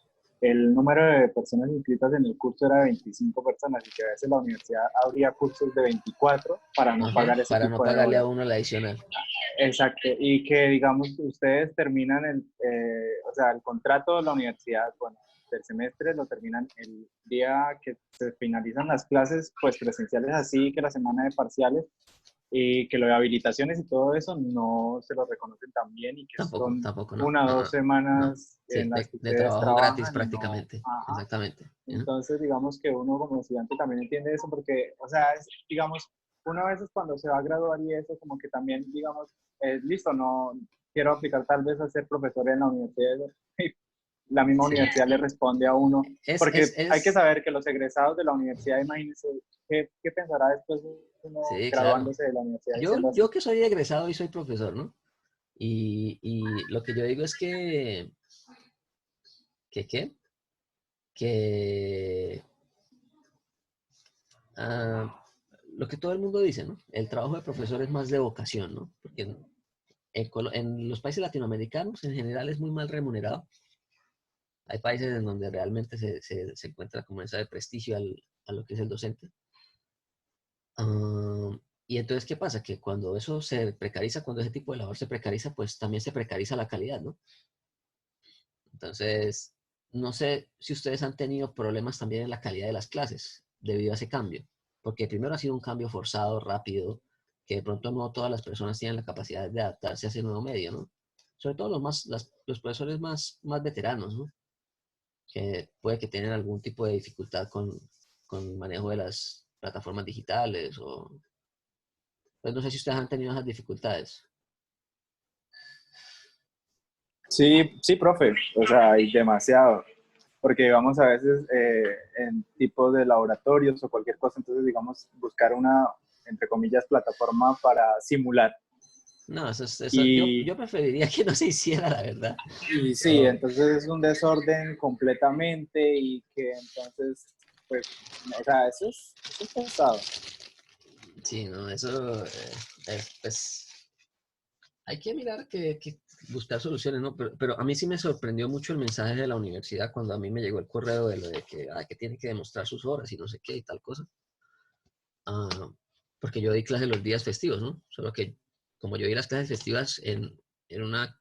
el número de personas inscritas en el curso era de 25 personas y que a veces la universidad abría cursos de 24 para no Ajá, pagar ese para no tipo de pagarle a horas. uno la adicional. Exacto, y que digamos ustedes terminan o sea, el contrato de la universidad, bueno, del semestre lo terminan el día que se finalizan las clases, pues presenciales así, que la semana de parciales, y que lo de habilitaciones y todo eso no se lo reconocen tan bien y que Tampoco, son tampoco, no. 1 o 2 No. semanas Sí, en las que de ustedes trabajo gratis trabajan y no, prácticamente. ajá. Exactamente. Entonces, digamos que uno como estudiante también entiende eso porque, o sea, digamos, uno a veces cuando se va a graduar y eso, como que también, digamos, listo, no quiero aplicar tal vez a ser profesor en la universidad. Y la misma Sí. universidad le responde a uno, porque hay que Es, saber que los egresados de la universidad, imagínense, ¿qué pensará después uno sí, claro. graduándose de la universidad diciendo así? Yo que soy egresado y soy profesor, ¿no? Y lo que yo digo es ¿qué? Que lo que todo el mundo dice, ¿no? El trabajo de profesor es más de vocación, ¿no? Porque en los países latinoamericanos en general es muy mal remunerado. Hay países en donde realmente se encuentra como esa de prestigio a lo que es el docente. Y entonces, ¿qué pasa? Que cuando eso se precariza, cuando ese tipo de labor se precariza, pues también se precariza la calidad, ¿no? Entonces, no sé si ustedes han tenido problemas también en la calidad de las clases debido a ese cambio, porque primero ha sido un cambio forzado, rápido, que de pronto no todas las personas tienen la capacidad de adaptarse a ese nuevo medio, ¿no? Sobre todo los profesores más veteranos, ¿no? Que puede que tengan algún tipo de dificultad con el manejo de las plataformas digitales o... Pues no sé si ustedes han tenido esas dificultades. Sí, sí, profe, o sea, hay demasiado, porque digamos a veces en tipos de laboratorios o cualquier cosa, entonces digamos buscar una, entre comillas, plataforma para simular. No, yo Y, preferiría que no se hiciera, la verdad. y sí, Pero, entonces es un desorden completamente y que entonces, pues, o sea, eso es pesado. sí, no, eso pues hay que mirar que buscar soluciones, ¿no? Pero a mí sí me sorprendió mucho el mensaje de la universidad cuando a mí me llegó el correo de lo de que tiene que demostrar sus horas y no sé qué y tal cosa. Ah, porque yo di clases los días festivos, ¿no? Solo que como yo di las clases festivas en una,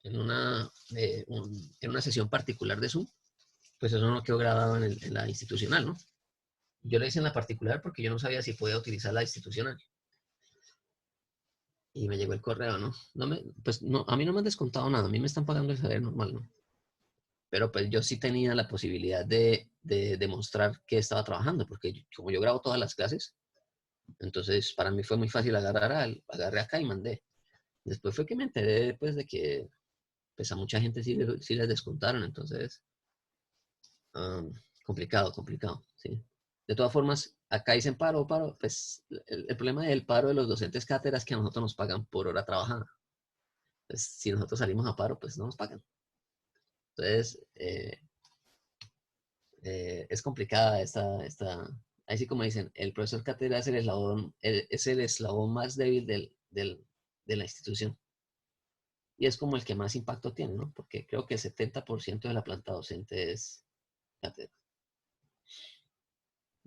en una, en una sesión particular de Zoom, pues eso no quedó grabado en la institucional, ¿no? Yo lo hice en la particular porque yo no sabía si podía utilizar la institucional. Y me llegó el correo, ¿no? Pues no, a mí no me han descontado nada, a mí me están pagando el salario normal, ¿no? Pero pues yo sí tenía la posibilidad de demostrar que estaba trabajando, porque como yo grabo todas las clases, entonces para mí fue muy fácil agarré acá y mandé. Después fue que me enteré pues de que pues a mucha gente sí les descontaron, entonces complicado, sí. De todas formas, acá dicen paro, pues el problema del paro de los docentes cátedra es que a nosotros nos pagan por hora trabajada. Pues si nosotros salimos a paro, pues no nos pagan. Entonces, es complicada ahí sí como dicen, el profesor cátedra es el eslabón más débil de la institución. Y es como el que más impacto tiene, ¿no? Porque creo que el 70% de la planta docente es cátedra.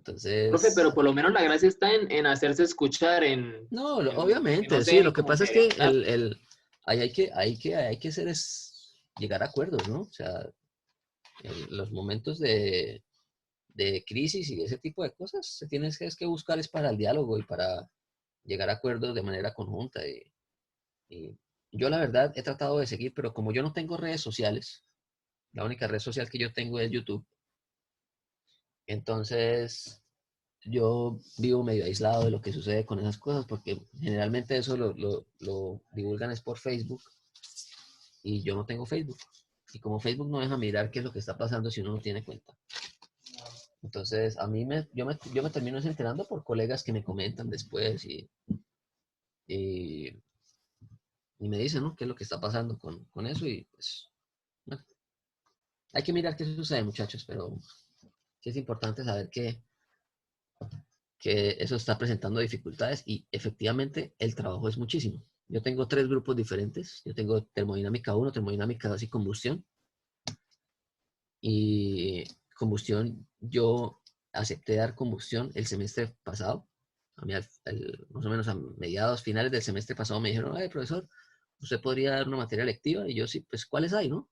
Profe, Entonces, pero por lo menos la gracia está en hacerse escuchar, no, que no obviamente, se sí, dejen lo que como pasa es que que dar. ahí hay que hacer es llegar a acuerdos, ¿no? O sea, en los momentos de crisis y ese tipo de cosas, se tienes que buscar es para el diálogo y para llegar a acuerdos de manera conjunta. Y yo la verdad he tratado de seguir, pero como yo no tengo redes sociales, la única red social que yo tengo es YouTube, entonces yo vivo medio aislado de lo que sucede con esas cosas, porque generalmente eso lo divulgan es por Facebook y yo no tengo Facebook. Y como Facebook no deja mirar qué es lo que está pasando si uno no tiene cuenta. Entonces, yo me termino enterando por colegas que me comentan después y, y me dicen, ¿no? ¿Qué es lo que está pasando con eso? Y pues, bueno, hay que mirar qué sucede, muchachos, pero sí es importante saber que eso está presentando dificultades y efectivamente el trabajo es muchísimo. Yo tengo 3 grupos diferentes. Yo tengo termodinámica 1, termodinámica 2 y combustión. Y combustión, yo acepté dar combustión el semestre pasado. A mí, más o menos a mediados, finales del semestre pasado me dijeron, ay, profesor, ¿usted podría dar una materia lectiva? Y yo, sí, pues, ¿cuáles hay, no?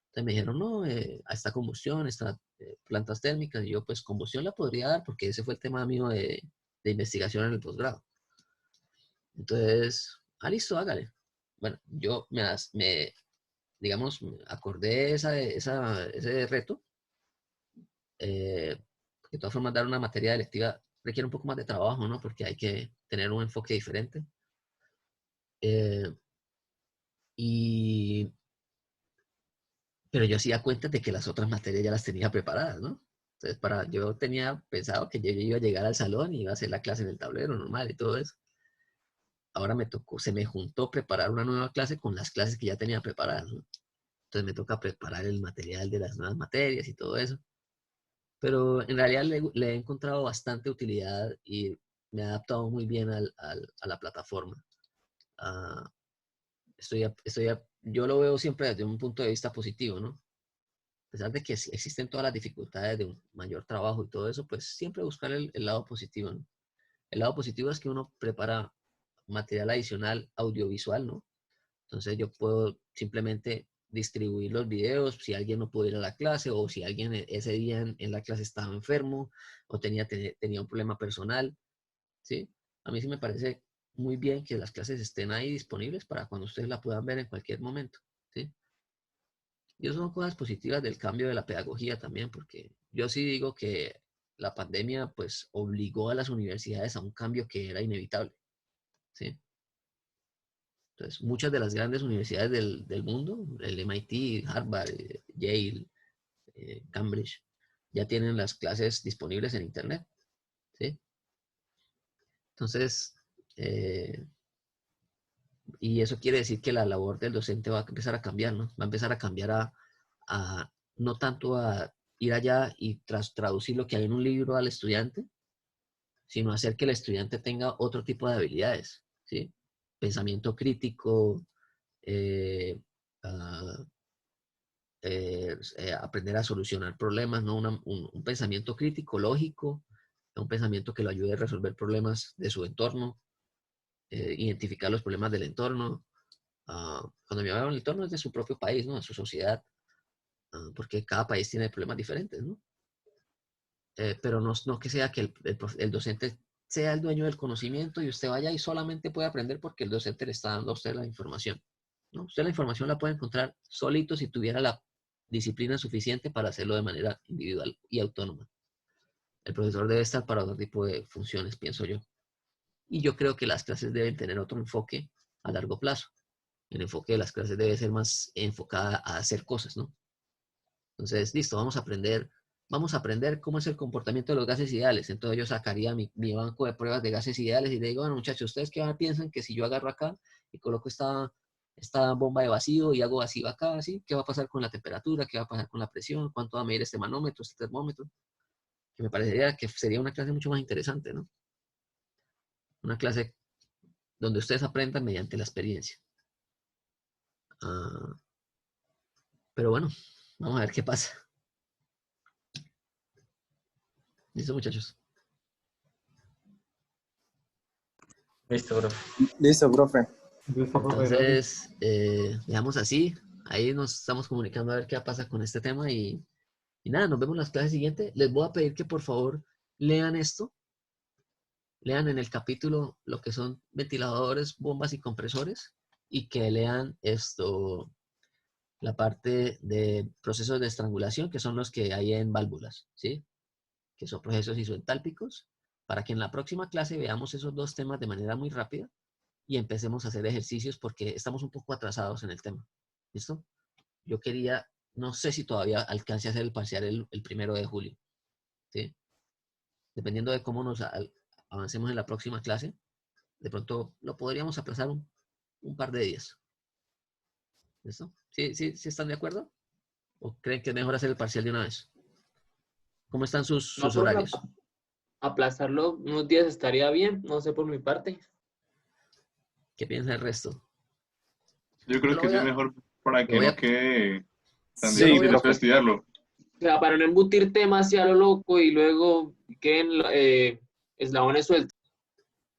Entonces me dijeron, no, está combustión, está plantas térmicas. Y yo, pues, combustión la podría dar porque ese fue el tema mío de investigación en el posgrado. Entonces, listo, hágale. Bueno, yo digamos, acordé ese reto. De todas formas, dar una materia electiva requiere un poco más de trabajo, ¿no? Porque hay que tener un enfoque diferente. Pero yo hacía cuenta de que las otras materias ya las tenía preparadas, ¿no? Entonces, yo tenía pensado que yo iba a llegar al salón y iba a hacer la clase en el tablero normal y todo eso. Ahora se me juntó preparar una nueva clase con las clases que ya tenía preparadas, ¿no? Entonces me toca preparar el material de las nuevas materias y todo eso. Pero en realidad le he encontrado bastante utilidad y me he adaptado muy bien a la plataforma. Ah, yo lo veo siempre desde un punto de vista positivo, ¿no? A pesar de que existen todas las dificultades de un mayor trabajo y todo eso, pues siempre buscar el lado positivo, ¿no? El lado positivo es que uno prepara material adicional audiovisual, ¿no? Entonces yo puedo simplemente distribuir los videos si alguien no pudo ir a la clase o si alguien ese día en la clase estaba enfermo o tenía un problema personal, ¿sí? A mí sí me parece muy bien que las clases estén ahí disponibles para cuando ustedes la puedan ver en cualquier momento, ¿sí? Y eso son cosas positivas del cambio de la pedagogía también, porque yo sí digo que la pandemia pues obligó a las universidades a un cambio que era inevitable, ¿sí? Entonces, muchas de las grandes universidades del mundo, el MIT, Harvard, Yale, Cambridge, ya tienen las clases disponibles en Internet, ¿sí? Entonces, y eso quiere decir que la labor del docente va a empezar a cambiar, ¿no? Va a empezar a cambiar no tanto a ir allá y traducir lo que hay en un libro al estudiante, sino hacer que el estudiante tenga otro tipo de habilidades, ¿sí? Pensamiento crítico, eh, ah, aprender a solucionar problemas, ¿no? Un pensamiento crítico, lógico, un pensamiento que lo ayude a resolver problemas de su entorno, identificar los problemas del entorno. Cuando me hablo del entorno es de su propio país, ¿no? De su sociedad, porque cada país tiene problemas diferentes, ¿no? Pero no que sea que el docente sea el dueño del conocimiento y usted vaya y solamente puede aprender porque el docente le está dando a usted la información, ¿no? Usted la información la puede encontrar solito si tuviera la disciplina suficiente para hacerlo de manera individual y autónoma. El profesor debe estar para otro tipo de funciones, pienso yo. Y yo creo que las clases deben tener otro enfoque a largo plazo. El enfoque de las clases debe ser más enfocada a hacer cosas, ¿no? Entonces, listo, vamos a aprender cómo es el comportamiento de los gases ideales. Entonces yo sacaría mi banco de pruebas de gases ideales y le digo, bueno, muchachos, ¿ustedes qué piensan que si yo agarro acá y coloco esta bomba de vacío y hago vacío acá, ¿sí? ¿Qué va a pasar con la temperatura? ¿Qué va a pasar con la presión? ¿Cuánto va a medir este manómetro, este termómetro? Que me parecería que sería una clase mucho más interesante, ¿no? Una clase donde ustedes aprendan mediante la experiencia. Pero bueno, vamos a ver qué pasa. ¿Listo, muchachos? Listo, bro. Listo, profe. Listo, profe, gracias. Entonces, dejamos así. Ahí nos estamos comunicando a ver qué pasa con este tema y nada, nos vemos en las clases siguientes. Les voy a pedir que por favor lean esto. Lean en el capítulo lo que son ventiladores, bombas y compresores y que lean la parte de procesos de estrangulación, que son los que hay en válvulas, ¿sí? Que son procesos isotálpicos, para que en la próxima clase veamos esos dos temas de manera muy rápida y empecemos a hacer ejercicios porque estamos un poco atrasados en el tema. ¿Listo? Yo no sé si todavía alcance a hacer el parcial el 1 de julio, ¿sí? Dependiendo de cómo nos avancemos en la próxima clase, de pronto lo podríamos aplazar un par de días. ¿Listo? ¿Sí están de acuerdo? ¿O creen que es mejor hacer el parcial de una vez? ¿Cómo están sus No, profe, horarios? aplazarlo unos días estaría bien, no sé por mi parte. ¿Qué piensa el resto? Yo creo que sí es mejor para lo que voy no a- quede tan yo lo voy difícil a- después estudiarlo. sea, para no embutir temas hacia lo loco y luego queden eslabones sueltos.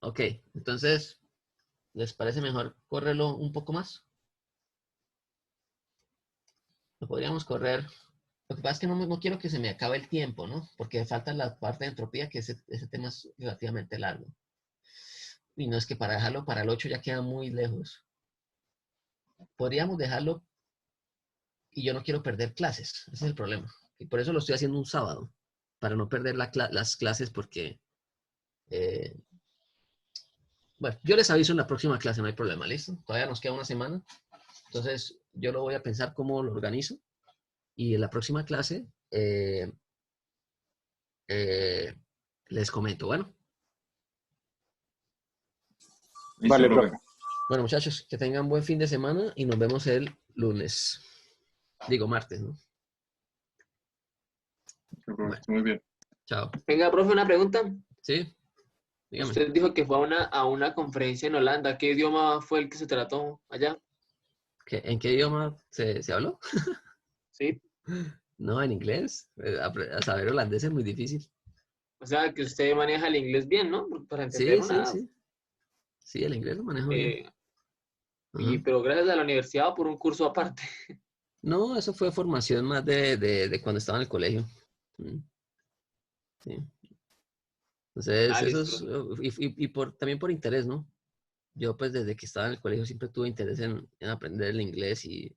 Ok, entonces, ¿les parece mejor correrlo un poco más? Lo podríamos correr. Lo que pasa es que no quiero que se me acabe el tiempo, ¿no? Porque falta la parte de entropía, que ese tema es relativamente largo. Y no es que para dejarlo para el 8 ya queda muy lejos. Podríamos dejarlo y yo no quiero perder clases. Ese es el problema. Y por eso lo estoy haciendo un sábado, para no perder las clases porque... bueno, yo les aviso en la próxima clase, no hay problema, ¿listo? Todavía nos queda una semana. Entonces, yo lo voy a pensar cómo lo organizo. Y en la próxima clase les comento. Bueno, Listo, Vale, profe. profe. bueno, muchachos, que tengan buen fin de semana y nos vemos el lunes. Digo, martes, ¿no? Listo, profe, Bueno, esté muy bien. chao. Venga, profe, una pregunta. ¿Sí? Dígame. Usted dijo que fue a una conferencia en Holanda. ¿Qué idioma fue el que se trató allá? ¿En qué idioma se habló? Sí. No, en inglés. A saber holandés es muy difícil. O sea, que usted maneja el inglés bien, ¿no? Para entender Sí, sí, una... sí. Sí, el inglés lo manejo bien. Ajá. pero gracias a la universidad o por un curso aparte. No, eso fue formación más de cuando estaba en el colegio. Mm, sí. Entonces, Ah, eso listo, es, profe. también por interés, ¿no? Yo pues desde que estaba en el colegio siempre tuve interés en aprender el inglés y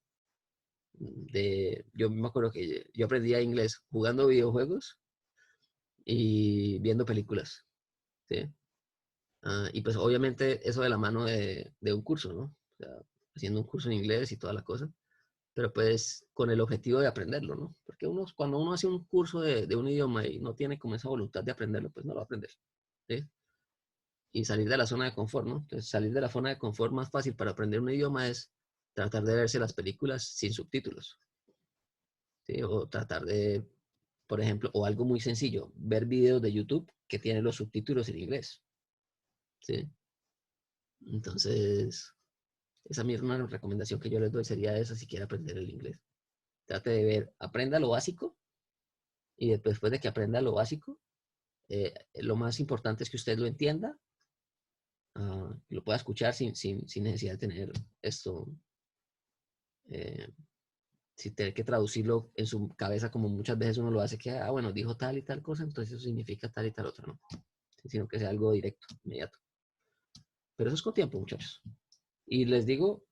yo me acuerdo que yo aprendía inglés jugando videojuegos y viendo películas, ¿sí? Y pues obviamente eso de la mano de un curso, ¿no? O sea, haciendo un curso en inglés y toda la cosa, pero pues con el objetivo de aprenderlo, ¿no? Porque cuando uno hace un curso de un idioma y no tiene como esa voluntad de aprenderlo, pues no lo va a aprender, ¿sí? Y salir de la zona de confort, ¿no? Entonces salir de la zona de confort más fácil para aprender un idioma es tratar de verse las películas sin subtítulos, ¿sí? O tratar de, por ejemplo, o algo muy sencillo, ver videos de YouTube que tienen los subtítulos en inglés, ¿sí? Entonces, esa misma recomendación que yo les doy sería esa si quiere aprender el inglés. Trate de ver, aprenda lo básico y después de que aprenda lo básico, lo más importante es que usted lo entienda, lo pueda escuchar sin necesidad de tener esto, eh, sin tener que traducirlo en su cabeza como muchas veces uno lo hace, que, bueno, dijo tal y tal cosa, entonces eso significa tal y tal otra, ¿no? Sino que sea algo directo, inmediato. Pero eso es con tiempo, muchachos. Y les digo,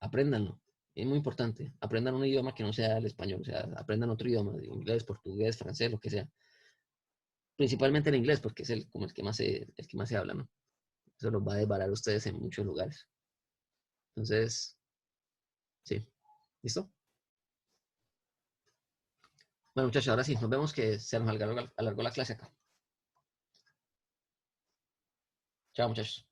apréndanlo. Es muy importante. Aprendan un idioma que no sea el español. O sea, aprendan otro idioma, inglés, portugués, francés, lo que sea. Principalmente el inglés, porque es como el que más se habla, ¿no? Eso los va a desbarar a ustedes en muchos lugares. Entonces, sí. ¿Listo? Bueno, muchachos, ahora sí, nos vemos que se nos alargó la clase acá. Chao, muchachos.